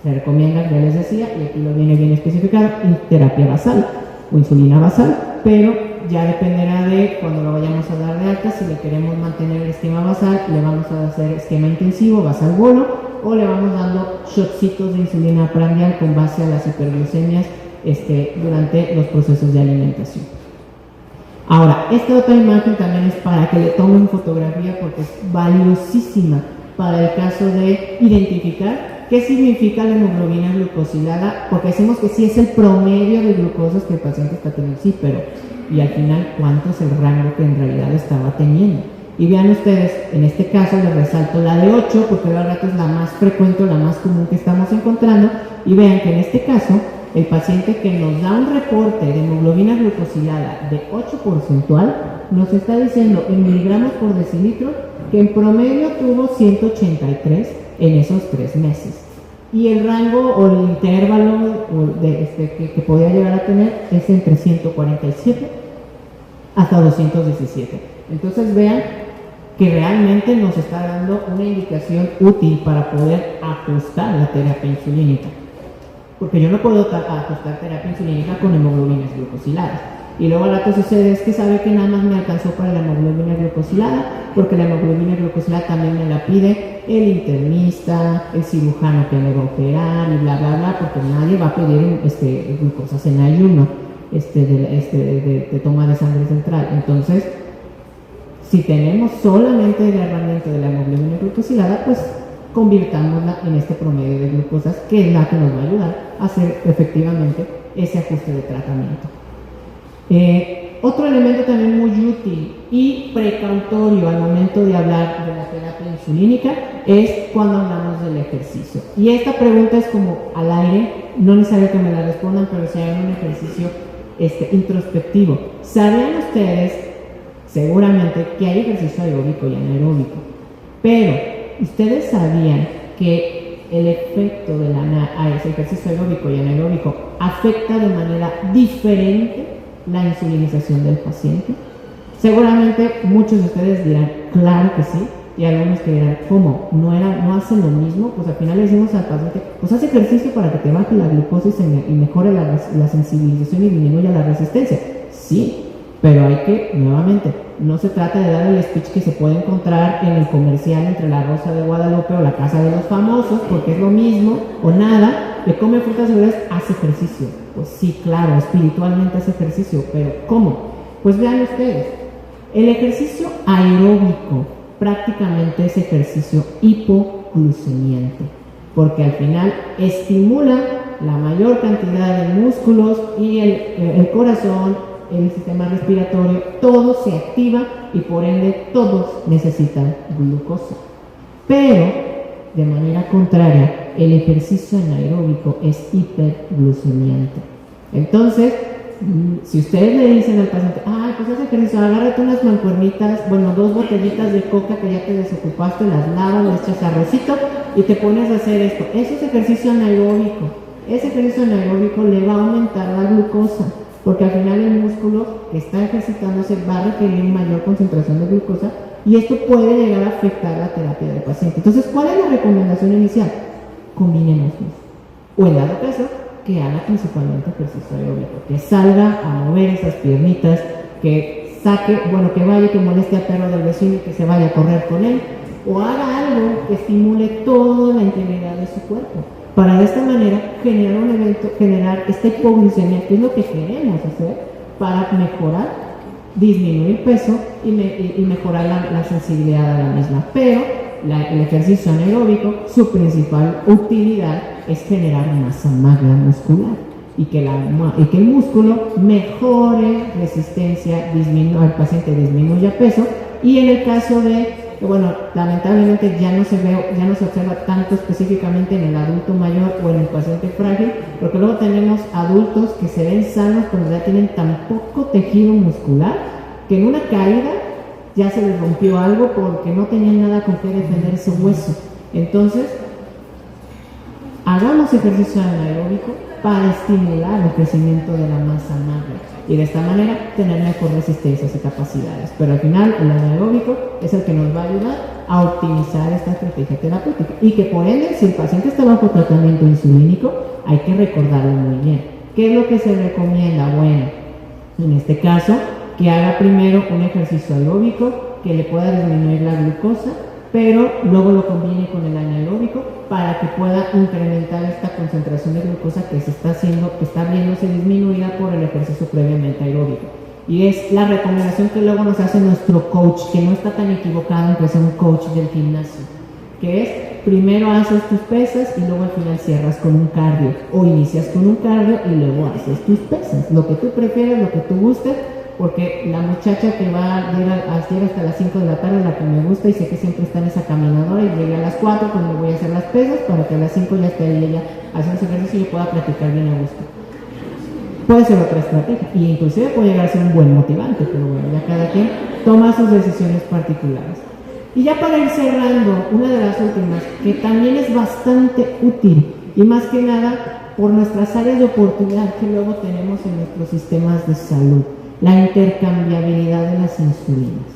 Se recomienda, ya les decía, y aquí lo viene bien especificado, terapia basal o insulina basal, pero ya dependerá de cuando lo vayamos a dar de alta, si le queremos mantener el esquema basal, le vamos a hacer esquema intensivo, basal bolo, o le vamos dando shotcitos de insulina prandial con base a las hiperglucemias durante los procesos de alimentación. Ahora, esta otra imagen también es para que le tomen fotografía porque es valiosísima para el caso de identificar qué significa la hemoglobina glucosilada, porque decimos que sí es el promedio de glucosas que el paciente está teniendo, sí, pero y al final cuánto es el rango que en realidad estaba teniendo. Y vean ustedes, en este caso les resalto la de 8 porque al rato es la más frecuente o la más común que estamos encontrando, y vean que en este caso el paciente que nos da un reporte de hemoglobina glucosilada de 8 porcentual nos está diciendo en miligramos por decilitro que en promedio tuvo 183 en esos 3 meses. Y el rango o el intervalo que podía llegar a tener es entre 147 hasta 217. Entonces vean que realmente nos está dando una indicación útil para poder ajustar la terapia insulínica. Porque yo no puedo ajustar terapia insulínica con hemoglobinas glucosiladas. Y luego al rato sucede es que sabe que nada más me alcanzó para la hemoglobina glucosilada, porque la hemoglobina glucosilada también me la pide el internista, el cirujano que me va a operar y bla bla bla, porque nadie va a pedir glucosas en ayuno de toma de sangre central. Entonces, si tenemos solamente la herramienta de la hemoglobina glucosilada, pues convirtámosla en este promedio de glucosas, que es la que nos va a ayudar a hacer efectivamente ese ajuste de tratamiento. Otro elemento también muy útil y precautorio al momento de hablar de la terapia insulínica es cuando hablamos del ejercicio. Y esta pregunta es como al aire, no necesario que me la respondan, pero si hay un ejercicio introspectivo. ¿Sabían ustedes seguramente que hay ejercicio aeróbico y anaeróbico? Pero ¿ustedes sabían que el efecto de ese ejercicio aeróbico y anaeróbico afecta de manera diferente la insulinización del paciente? Seguramente muchos de ustedes dirán, claro que sí, y algunos que dirán, ¿cómo? ¿No hacen lo mismo? Pues al final le decimos al paciente, pues haz ejercicio para que te baje la glucosa y mejore la sensibilización y disminuya la resistencia. Sí, Pero hay que, nuevamente, no se trata de dar el speech que se puede encontrar en el comercial entre la Rosa de Guadalupe o la Casa de los Famosos, porque es lo mismo o nada, de come frutas y verduras, hace ejercicio. Pues sí, claro, espiritualmente hace ejercicio, pero ¿cómo? Pues vean ustedes, el ejercicio aeróbico prácticamente es ejercicio hipoglucemiante, porque al final estimula la mayor cantidad de músculos y el corazón, el sistema respiratorio, todo se activa y por ende todos necesitan glucosa. Pero, de manera contraria, el ejercicio anaeróbico es hiperglucemiante. Entonces, si ustedes le dicen al paciente, pues haz ejercicio, agárrate unas mancuernitas, 2 botellitas de coca que ya te desocupaste, las lavas, le echas arrocito y te pones a hacer esto. Eso es ejercicio anaeróbico. Ese ejercicio anaeróbico le va a aumentar la glucosa, porque al final el músculo que está ejercitándose va a requerir mayor concentración de glucosa y esto puede llegar a afectar la terapia del paciente. Entonces, ¿cuál es la recomendación inicial? Combinemos o en dado caso, que haga principalmente ejercicio aeróbico, que salga a mover esas piernitas, que saque, que vaya, que moleste al perro del vecino y que se vaya a correr con él, o haga algo que estimule toda la integridad de su cuerpo, para de esta manera generar un evento, generar esta hipoglucemia, que es lo que queremos hacer para mejorar, disminuir peso y mejorar la sensibilidad a la misma. Pero el ejercicio anaeróbico, su principal utilidad es generar masa magra muscular y que el músculo mejore resistencia, el paciente disminuya peso, y en el caso de lamentablemente ya no se observa tanto específicamente en el adulto mayor o en el paciente frágil, porque luego tenemos adultos que se ven sanos cuando ya tienen tan poco tejido muscular que en una caída ya se les rompió algo porque no tenían nada con qué defender ese hueso. Entonces, hagamos ejercicio anaeróbico para estimular el crecimiento de la masa magra y de esta manera tener mejor resistencias y capacidades. Pero al final el anaeróbico es el que nos va a ayudar a optimizar esta estrategia terapéutica y que por ende, si el paciente está bajo tratamiento insulínico, hay que recordarlo muy bien. ¿Qué es lo que se recomienda? Bueno, en este caso, que haga primero un ejercicio aeróbico que le pueda disminuir la glucosa, pero luego lo combine con el anaeróbico para que pueda incrementar esta concentración de glucosa que está viéndose disminuida por el ejercicio previamente aeróbico. Y es la recomendación que luego nos hace nuestro coach, que no está tan equivocado en que sea un coach del gimnasio, que es primero haces tus pesas y luego al final cierras con un cardio, o inicias con un cardio y luego haces tus pesas, lo que tú prefieras, lo que tú gustes, porque la muchacha que va a llegar hasta las 5 de la tarde es la que me gusta y sé que siempre está en esa caminadora y llegué a las 4 cuando voy a hacer las pesas para que a las 5 ya esté ella haciendo su ejercicio y yo pueda practicar bien a gusto. Puede ser otra estrategia y inclusive puede llegar a ser un buen motivante, pero ya cada quien toma sus decisiones particulares. Y ya para ir cerrando, una de las últimas, que también es bastante útil y más que nada por nuestras áreas de oportunidad que luego tenemos en nuestros sistemas de salud, la intercambiabilidad de las insulinas.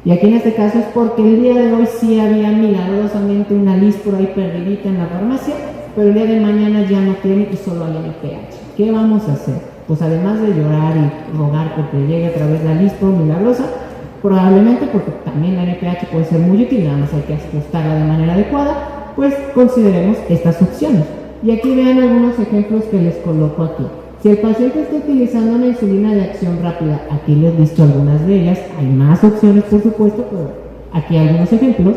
Y aquí en este caso es porque el día de hoy sí había milagrosamente una Lispro ahí perdidita en la farmacia, pero el día de mañana ya no tiene y solo hay NPH. ¿Qué vamos a hacer? Pues además de llorar y rogar porque llegue a través de la Lispro milagrosa, probablemente porque también la NPH puede ser muy útil, nada más hay que ajustarla de manera adecuada, pues consideremos estas opciones. Y aquí vean algunos ejemplos que les coloco aquí. Si el paciente está utilizando una insulina de acción rápida, aquí les listo algunas de ellas, hay más opciones por supuesto, pero aquí algunos ejemplos,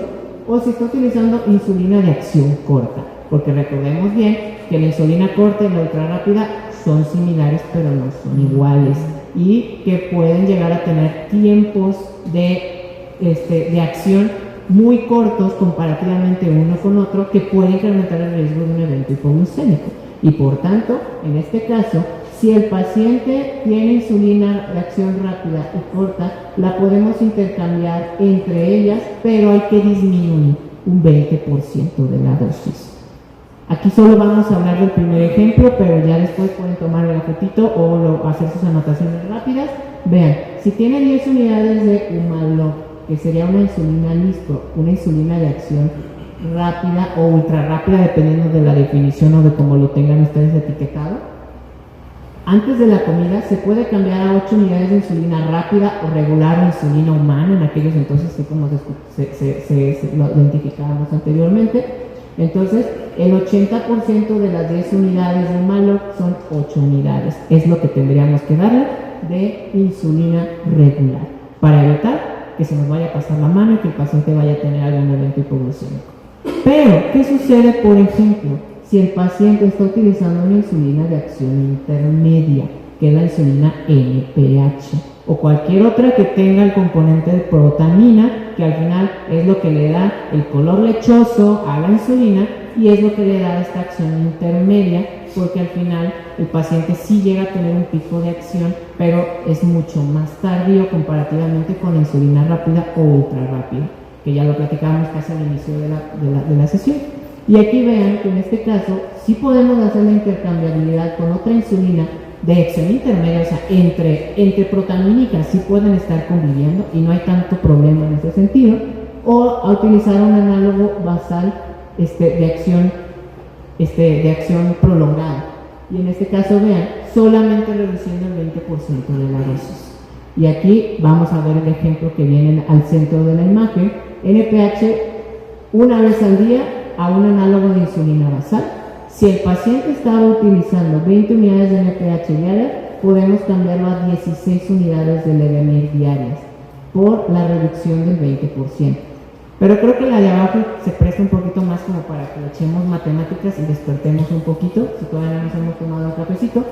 o si está utilizando insulina de acción corta, porque recordemos bien que la insulina corta y la ultra rápida son similares pero no son iguales y que pueden llegar a tener tiempos de acción muy cortos comparativamente uno con otro que puede incrementar el riesgo de un evento hipoglucémico. Y por tanto, en este caso, si el paciente tiene insulina de acción rápida y corta, la podemos intercambiar entre ellas, pero hay que disminuir un 20% de la dosis. Aquí solo vamos a hablar del primer ejemplo, pero ya después pueden tomar el fotito o hacer sus anotaciones rápidas. Vean, si tiene 10 unidades de Humalog, que sería una insulina Lispro, una insulina de acción rápida o ultra rápida, dependiendo de la definición o de cómo lo tengan ustedes etiquetado. antes de la comida se puede cambiar a 8 unidades de insulina rápida o regular o insulina humana, en aquellos entonces que como lo identificábamos anteriormente. Entonces, el 80% de las 10 unidades de Humalog son 8 unidades. Es lo que tendríamos que darle de insulina regular para evitar que se nos vaya a pasar la mano y que el paciente vaya a tener algún evento hipoglucémico. Pero, ¿qué sucede, por ejemplo, si el paciente está utilizando una insulina de acción intermedia, que es la insulina NPH, o cualquier otra que tenga el componente de protamina, que al final es lo que le da el color lechoso a la insulina y es lo que le da esta acción intermedia, porque al final el paciente sí llega a tener un pico de acción, pero es mucho más tardío comparativamente con la insulina rápida o ultra rápida, que ya lo platicábamos casi al inicio de la sesión. Y aquí vean que en este caso sí podemos hacer la intercambiabilidad con otra insulina de acción intermedia, o sea, entre protamínicas sí pueden estar conviviendo y no hay tanto problema en ese sentido, o a utilizar un análogo basal de acción prolongada. Y en este caso, vean, solamente reduciendo el 20% de la dosis. Y aquí vamos a ver el ejemplo que viene al centro de la imagen. NPH una vez al día a un análogo de insulina basal. Si el paciente estaba utilizando 20 unidades de NPH diarias, podemos cambiarlo a 16 unidades de Levemir diarias por la reducción del 20%. Pero creo que la de abajo se presta un poquito más como para que le echemos matemáticas y despertemos un poquito, si todavía no nos hemos tomado un cafecito,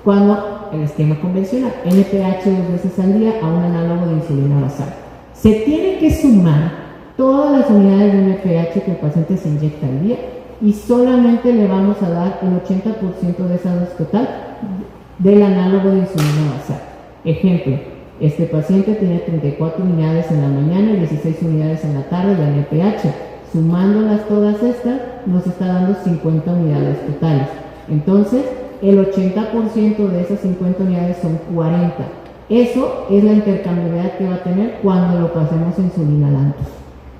cuando el esquema convencional, NPH 2 veces al día a un análogo de insulina basal. Se tiene que sumar todas las unidades de NPH que el paciente se inyecta al día y solamente le vamos a dar el 80% de esa dosis total del análogo de insulina basal. Ejemplo, este paciente tiene 34 unidades en la mañana y 16 unidades en la tarde de NPH. Sumándolas todas estas, nos está dando 50 unidades totales. Entonces, el 80% de esas 50 unidades son 40. Eso es la intercambiabilidad que va a tener cuando lo pasemos a insulina Lantus.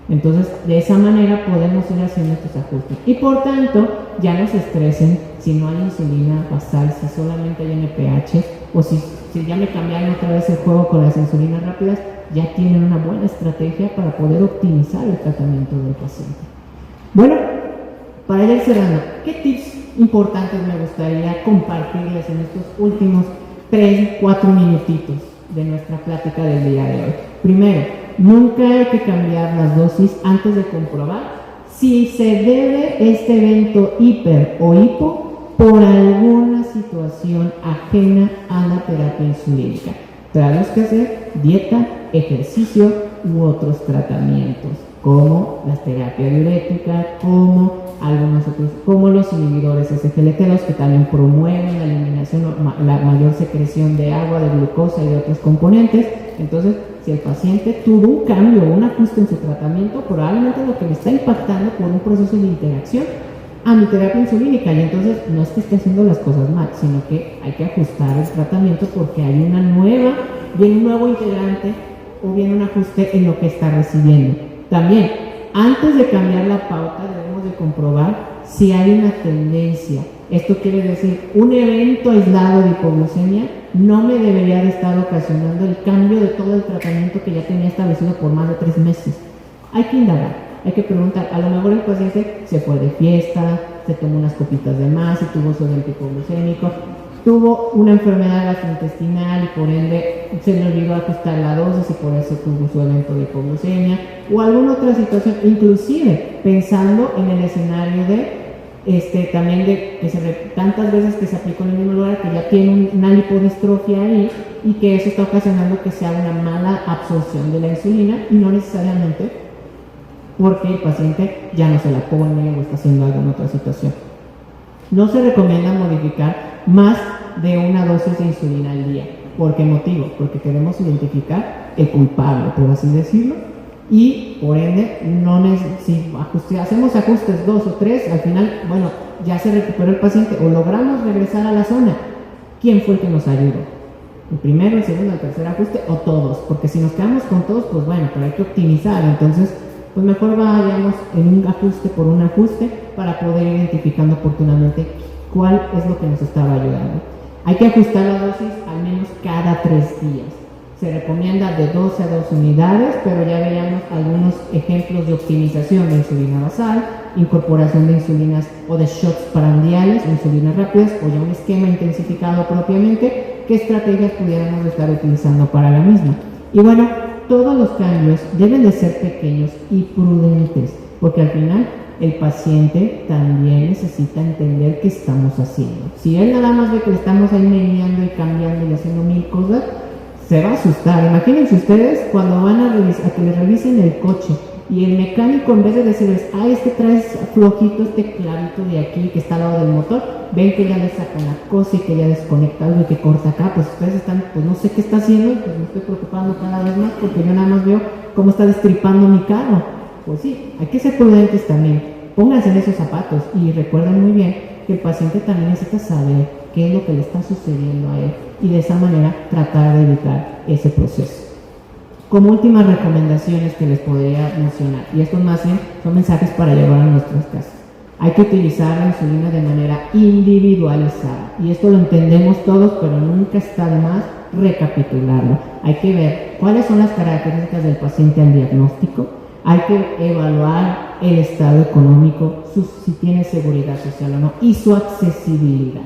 Entonces, de esa manera podemos ir haciendo estos ajustes. Y por tanto, ya no se estresen si no hay insulina basal, si solamente hay NPH, o si ya me cambiaron otra vez el juego con las insulinas rápidas, ya tienen una buena estrategia para poder optimizar el tratamiento del paciente. Bueno, para ir cerrando, ¿qué tips importantes me gustaría compartirles en estos últimos 3-4 minutitos de nuestra plática del día de hoy? Primero, nunca hay que cambiar las dosis antes de comprobar si se debe este evento hiper o hipo por alguna situación ajena a la terapia insulínica. Tradúzcase dieta, ejercicio u otros tratamientos, como la terapia diurética, como algunos otros, como los inhibidores SGLT2 que también promueven la eliminación, la mayor secreción de agua, de glucosa y de otros componentes. Entonces, si el paciente tuvo un cambio o un ajuste en su tratamiento, probablemente lo que le está impactando por un proceso de interacción a mi terapia insulínica, y entonces no es que esté haciendo las cosas mal, sino que hay que ajustar el tratamiento porque hay viene un nuevo integrante o viene un ajuste en lo que está recibiendo. También, antes de cambiar la pauta, debemos de comprobar si hay una tendencia. Esto quiere decir, un evento aislado de hipoglucemia no me debería de estar ocasionando el cambio de todo el tratamiento que ya tenía establecido por más de 3 meses. Hay que indagar, hay que preguntar. A lo mejor el paciente se fue de fiesta, se tomó unas copitas de más y tuvo su evento hipoglucémico, tuvo una enfermedad gastrointestinal y por ende se le olvidó ajustar la dosis y por eso tuvo su evento de hipoglucemia, o alguna otra situación, inclusive pensando en el escenario de también de que tantas veces que se aplicó en el mismo lugar, que ya tiene una lipodistrofia ahí y que eso está ocasionando que sea una mala absorción de la insulina, y no necesariamente porque el paciente ya no se la pone o está haciendo alguna otra situación. No se recomienda modificar más de una dosis de insulina al día. ¿Por qué motivo? Porque queremos identificar el culpable, por así decirlo, y por ende, si hacemos ajustes 2 o 3, al final, bueno, ya se recuperó el paciente o logramos regresar a la zona. ¿Quién fue el que nos ayudó? ¿El primero, el segundo, el tercer ajuste o todos? Porque si nos quedamos con todos, pues bueno, pero hay que optimizar. Entonces, pues mejor vayamos en un ajuste por un ajuste para poder ir identificando oportunamente cuál es lo que nos estaba ayudando. Hay que ajustar la dosis al menos cada 3 días. Se recomienda de 12 a 2 unidades, pero ya veíamos algunos ejemplos de optimización de insulina basal, incorporación de insulinas o de shots prandiales, insulinas rápidas, o ya un esquema intensificado propiamente, qué estrategias pudiéramos estar utilizando para la misma. Y bueno, todos los cambios deben de ser pequeños y prudentes, porque al final el paciente también necesita entender qué estamos haciendo. Si él nada más ve que le estamos ahí meneando y cambiando y haciendo 1000 cosas, se va a asustar. Imagínense ustedes cuando van a que le revisen el coche y el mecánico, en vez de decirles, traes flojito este clavito de aquí que está al lado del motor, ven que ya le sacan la cosa y que ya desconecta algo y que corta acá, pues ustedes están, pues no sé qué está haciendo, pues me estoy preocupando cada vez más porque yo nada más veo cómo está destripando mi carro. Pues sí, hay que ser prudentes también. Pónganse en esos zapatos y recuerden muy bien que el paciente también necesita saber qué es lo que le está sucediendo a él y de esa manera tratar de evitar ese proceso. Como últimas recomendaciones que les podría mencionar, y estos más bien son mensajes para llevar a nuestras casas. Hay que utilizar la insulina de manera individualizada, y esto lo entendemos todos, pero nunca está de más recapitularlo. Hay que ver cuáles son las características del paciente al diagnóstico, hay que evaluar el estado económico, si tiene seguridad social o no, y su accesibilidad,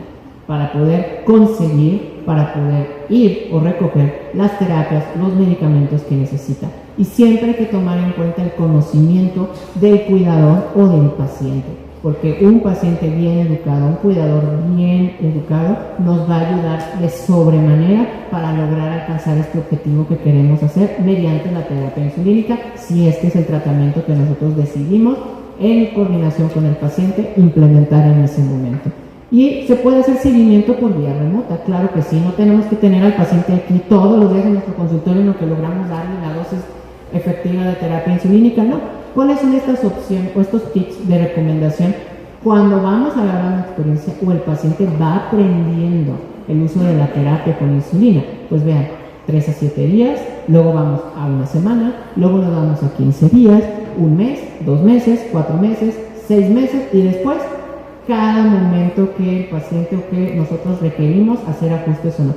para poder conseguir, para poder ir o recoger las terapias, los medicamentos que necesita. Y siempre hay que tomar en cuenta el conocimiento del cuidador o del paciente, porque un paciente bien educado, un cuidador bien educado, nos va a ayudar de sobremanera para lograr alcanzar este objetivo que queremos hacer mediante la terapia insulínica, si este es el tratamiento que nosotros decidimos en coordinación con el paciente implementar en ese momento. Y se puede hacer seguimiento por vía remota, claro que sí, no tenemos que tener al paciente aquí todos los días en nuestro consultorio en lo que logramos darle la dosis efectiva de terapia insulínica, no. ¿Cuáles son estas opciones o estos tips de recomendación cuando vamos a agarrar una experiencia o el paciente va aprendiendo el uso de la terapia con insulina? Pues vean, 3 a 7 días, luego vamos a una semana, luego nos vamos a 15 días, un mes, 2 meses, 4 meses, 6 meses y después cada momento que el paciente o que nosotros requerimos hacer ajustes o no.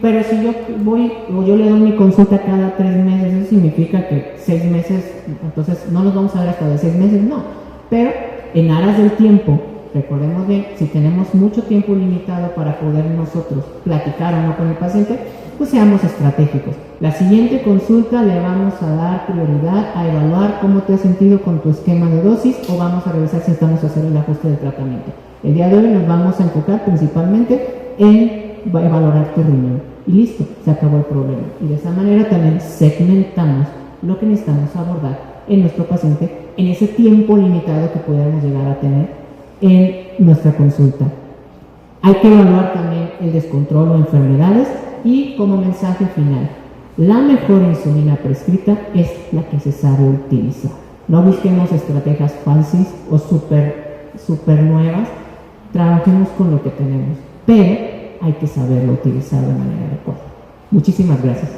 Pero si yo voy o yo le doy mi consulta cada 3 meses, eso significa que 6 meses, entonces no nos vamos a ver hasta de 6 meses, no. Pero en aras del tiempo, recordemos bien, si tenemos mucho tiempo limitado para poder nosotros platicar o no con el paciente, pues seamos estratégicos. La siguiente consulta le vamos a dar prioridad a evaluar cómo te has sentido con tu esquema de dosis o vamos a revisar si estamos haciendo el ajuste del tratamiento. El día de hoy nos vamos a enfocar principalmente en valorar tu riñón. Y listo, se acabó el problema. Y de esa manera también segmentamos lo que necesitamos abordar en nuestro paciente en ese tiempo limitado que pudiéramos llegar a tener en nuestra consulta. Hay que evaluar también el descontrol o enfermedades y como mensaje final, la mejor insulina prescrita es la que se sabe utilizar. No busquemos estrategias fáciles o super nuevas, trabajemos con lo que tenemos, pero hay que saberlo utilizar de manera adecuada. Muchísimas gracias.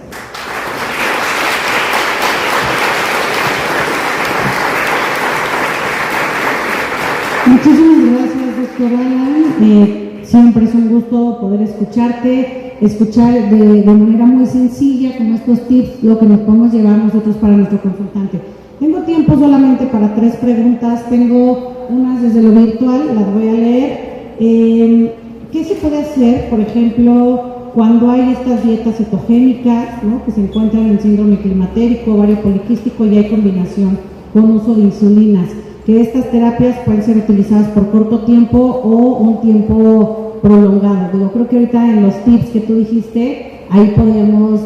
Muchísimas gracias, doctora Alan. Siempre es un gusto poder escuchar de manera muy sencilla, con estos tips, lo que nos podemos llevar nosotros para nuestro consultante. Tengo tiempo solamente para 3 preguntas. Tengo unas desde lo virtual, las voy a leer. ¿Qué se puede hacer, por ejemplo, cuando hay estas dietas cetogénicas, ¿no?, que se encuentran en síndrome climatérico, ovario poliquístico y hay combinación con uso de insulinas? Que estas terapias pueden ser utilizadas por corto tiempo o un tiempo prolongado. Creo que ahorita en los tips que tú dijiste, ahí podríamos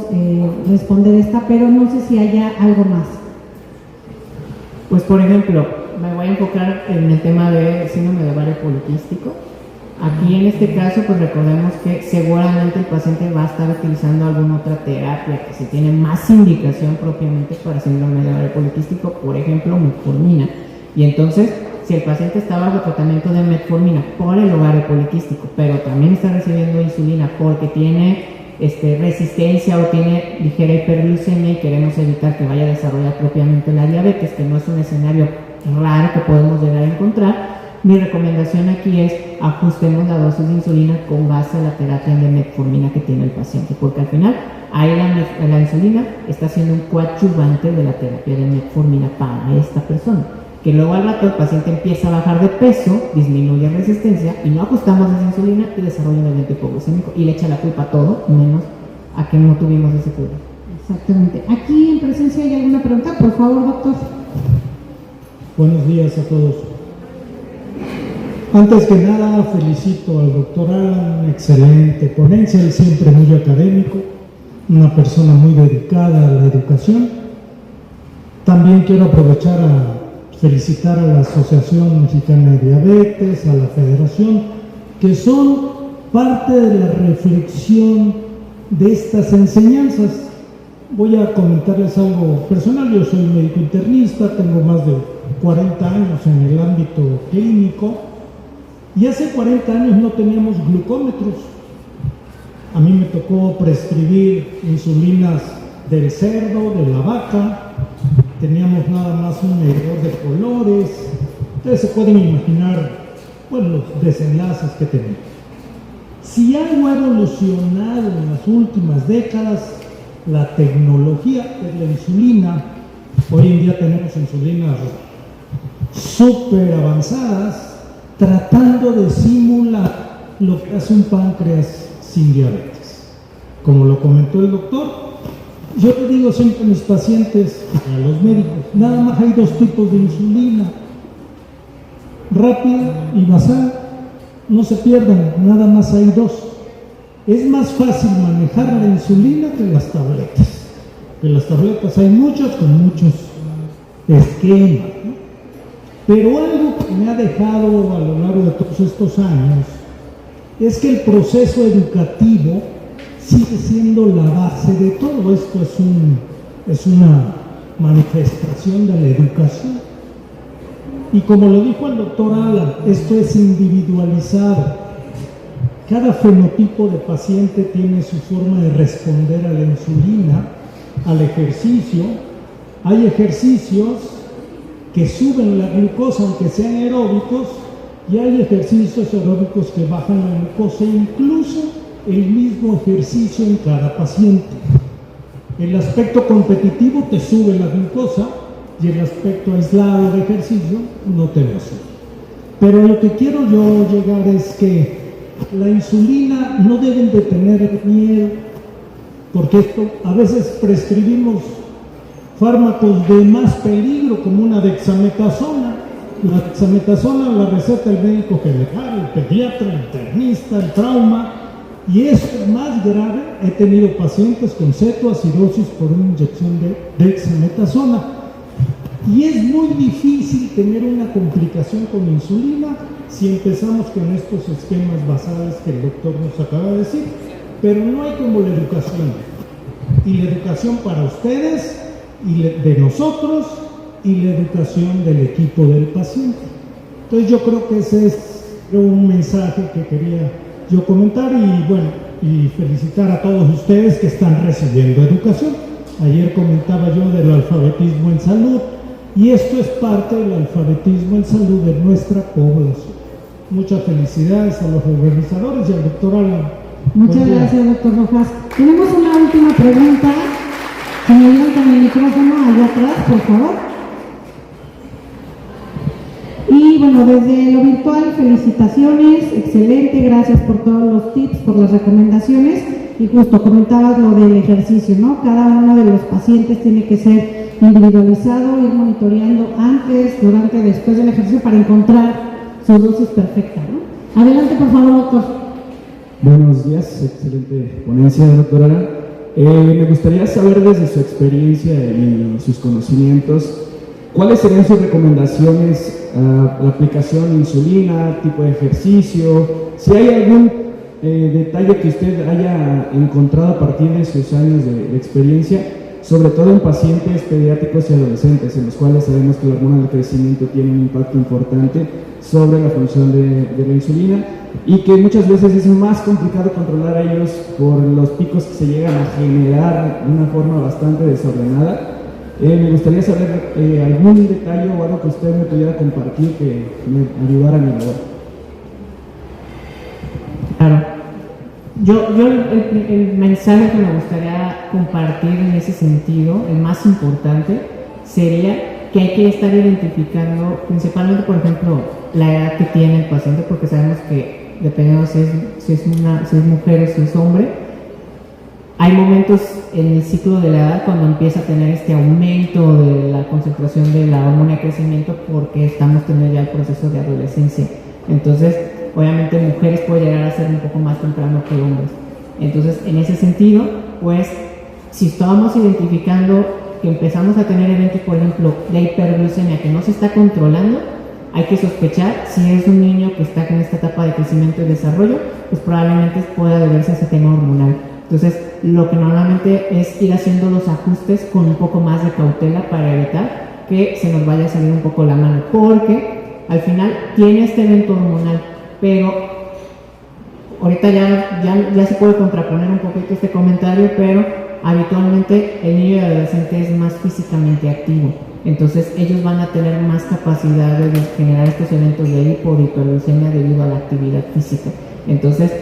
responder esta, pero no sé si haya algo más. Pues por ejemplo, me voy a enfocar en el tema de síndrome de ovario poliquístico. Aquí en este caso, pues recordemos que seguramente el paciente va a estar utilizando alguna otra terapia que se tiene más indicación propiamente para síndrome de ovario poliquístico, por ejemplo, metformina. Y entonces, si el paciente está bajo tratamiento de metformina por el ovario poliquístico, pero también está recibiendo insulina porque tiene resistencia o tiene ligera hiperglucemia y queremos evitar que vaya a desarrollar propiamente la diabetes, que no es un escenario raro que podemos llegar a encontrar, mi recomendación aquí es ajustemos la dosis de insulina con base a la terapia de metformina que tiene el paciente, porque al final ahí la insulina está siendo un coadyuvante de la terapia de metformina para esta persona, que luego al rato el paciente empieza a bajar de peso, disminuye resistencia y no ajustamos esa insulina y desarrolla un evento hipoglucémico y le echa la culpa a todo, menos a que no tuvimos ese cuidado. Exactamente. Aquí en presencia hay alguna pregunta, por favor, doctor. Buenos días a todos. Antes que nada, felicito al doctor Alan, excelente ponencia, él siempre muy académico, una persona muy dedicada a la educación. También quiero aprovechar a felicitar a la Asociación Mexicana de Diabetes, a la Federación, que son parte de la reflexión de estas enseñanzas. Voy a comentarles algo personal. Yo soy médico internista, tengo más de 40 años en el ámbito clínico y hace 40 años no teníamos glucómetros. A mí me tocó prescribir insulinas del cerdo, de la vaca, teníamos nada más un medidor de colores. Ustedes se pueden imaginar, bueno, los desenlaces que tenemos. Si algo ha evolucionado en las últimas décadas, la tecnología es la insulina. Hoy en día tenemos insulinas súper avanzadas, tratando de simular lo que hace un páncreas sin diabetes. Como lo comentó el doctor, yo le digo siempre a mis pacientes, a los médicos, nada más hay dos tipos de insulina, rápida y basal. No se pierdan, nada más hay dos. Es más fácil manejar la insulina que las tabletas. Que las tabletas hay muchas con muchos esquemas, ¿no? Pero algo que me ha dejado a lo largo de todos estos años es que el proceso educativo sigue siendo la base de todo. Esto es una manifestación de la educación. Y como lo dijo el doctor Alan, esto es individualizado. Cada fenotipo de paciente tiene su forma de responder a la insulina, al ejercicio. Hay ejercicios que suben la glucosa aunque sean aeróbicos y hay ejercicios aeróbicos que bajan la glucosa, incluso el mismo ejercicio en cada paciente. El aspecto competitivo te sube la glucosa y el aspecto aislado de ejercicio no te lo sube. Pero lo que quiero yo llegar es que la insulina no deben de tener miedo, porque esto a veces prescribimos fármacos de más peligro como una dexametasona. La dexametasona la receta el médico general, el pediatra, el internista, el trauma, y es más grave. He tenido pacientes con cetoacidosis por una inyección de dexametasona. Y es muy difícil tener una complicación con insulina si empezamos con estos esquemas basales que el doctor nos acaba de decir. Pero no hay como la educación. Y la educación para ustedes, y de nosotros, y la educación del equipo del paciente. Entonces yo creo que ese es un mensaje que quería yo comentar y bueno, y felicitar a todos ustedes que están recibiendo educación. Ayer comentaba yo del alfabetismo en salud. Y esto es parte del alfabetismo en salud de nuestra población. Muchas felicidades a los organizadores y al doctor Alan. Muchas gracias, doctor Rojas. Tenemos una última pregunta. Si me ayudan con el micrófono allá atrás, por favor. Y bueno, desde lo virtual, felicitaciones, excelente, gracias por todos los tips, por las recomendaciones. Y justo comentabas lo del ejercicio, ¿no? Cada uno de los pacientes tiene que ser individualizado, ir monitoreando antes, durante, después del ejercicio para encontrar su dosis perfecta, ¿no? Adelante, por favor, doctor. Buenos días, excelente ponencia, doctora. Me gustaría saber desde su experiencia y sus conocimientos, ¿cuáles serían sus recomendaciones a la aplicación de insulina, tipo de ejercicio? Si hay algún detalle que usted haya encontrado a partir de sus años de experiencia, sobre todo en pacientes pediátricos y adolescentes, en los cuales sabemos que la hormona del crecimiento tiene un impacto importante sobre la función de la insulina y que muchas veces es más complicado controlar a ellos por los picos que se llegan a generar de una forma bastante desordenada. Me gustaría saber algún detalle o algo que usted me pudiera compartir que me ayudara a mi labor. Claro. El mensaje que me gustaría compartir en ese sentido, el más importante, sería que hay que estar identificando principalmente, por ejemplo, la edad que tiene el paciente, porque sabemos que dependiendo si es mujer o si es hombre, hay momentos en el ciclo de la edad cuando empieza a tener este aumento de la concentración de la hormona de crecimiento porque estamos teniendo ya el proceso de adolescencia. Entonces, obviamente mujeres puede llegar a ser un poco más temprano que hombres. Entonces, en ese sentido, pues, si estábamos identificando que empezamos a tener eventos, por ejemplo, de hiperglucemia que no se está controlando, hay que sospechar si es un niño que está en esta etapa de crecimiento y desarrollo, pues probablemente pueda deberse a ese tema hormonal. Entonces, lo que normalmente es ir haciendo los ajustes con un poco más de cautela para evitar que se nos vaya a salir un poco la mano, porque al final tiene este evento hormonal, pero ahorita ya se puede contraponer un poquito este comentario, pero habitualmente el niño y adolescente es más físicamente activo, entonces ellos van a tener más capacidad de generar estos eventos de hiperglucemia debido a la actividad física. Entonces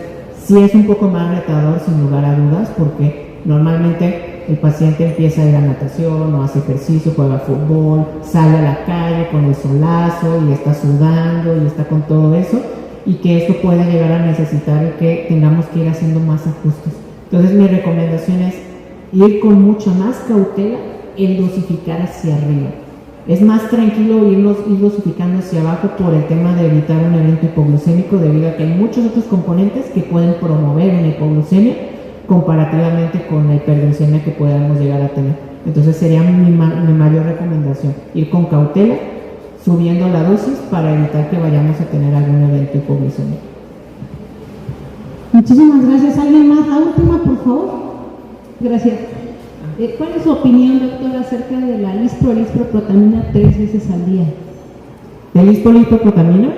sí es un poco más retador sin lugar a dudas, porque normalmente el paciente empieza a ir a natación o hace ejercicio, juega fútbol, sale a la calle con el solazo y está sudando y está con todo eso, y que esto puede llegar a necesitar que tengamos que ir haciendo más ajustes. Entonces mi recomendación es ir con mucha más cautela en dosificar hacia arriba. Es más tranquilo ir dosificando hacia abajo por el tema de evitar un evento hipoglucémico, debido a que hay muchos otros componentes que pueden promover una hipoglucemia comparativamente con la hiperglucemia que podamos llegar a tener. Entonces sería mi mayor recomendación, ir con cautela, subiendo la dosis para evitar que vayamos a tener algún evento hipoglucémico. Muchísimas gracias. ¿Alguien más? La última, por favor. Gracias. ¿Cuál es su opinión, doctor, acerca de la lisproprotamina 3 veces al día? ¿De lisproprotamina?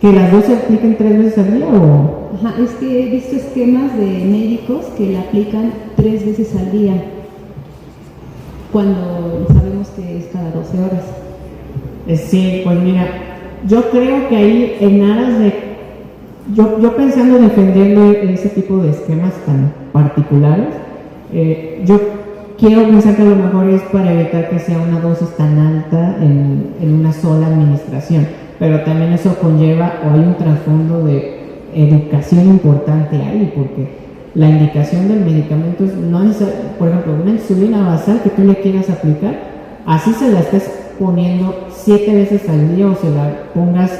¿Que las dos se apliquen 3 veces al día o...? Ajá, es que he visto esquemas de médicos que la aplican 3 veces al día, cuando sabemos que es cada 12 horas. Sí, pues mira, yo creo que ahí en aras de... Yo pensando defendiendo ese tipo de esquemas tan particulares, yo quiero pensar que a lo mejor es para evitar que sea una dosis tan alta en una sola administración, pero también eso conlleva, o hay un trasfondo de educación importante ahí, porque la indicación del medicamento es, no es, por ejemplo, una insulina basal que tú le quieras aplicar, así se la estés poniendo 7 veces al día o se la pongas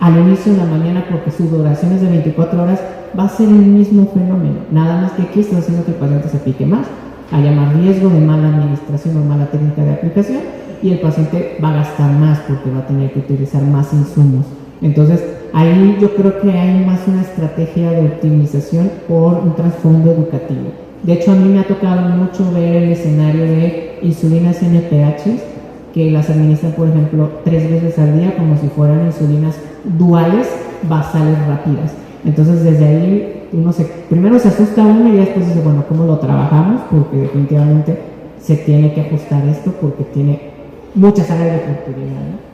al inicio de la mañana, porque su duración es de 24 horas, va a ser el mismo fenómeno, nada más que aquí está haciendo que el paciente se aplique más, haya más riesgo de mala administración o mala técnica de aplicación, y el paciente va a gastar más porque va a tener que utilizar más insumos. Entonces ahí yo creo que hay más una estrategia de optimización por un trasfondo educativo. De hecho, a mí me ha tocado mucho ver el escenario de insulinas NPH que las administran, por ejemplo, 3 veces al día, como si fueran insulinas duales basales rápidas. Entonces desde ahí primero se asusta uno y después dice, bueno, ¿cómo lo trabajamos? Porque definitivamente se tiene que ajustar esto porque tiene muchas áreas de oportunidad, ¿no?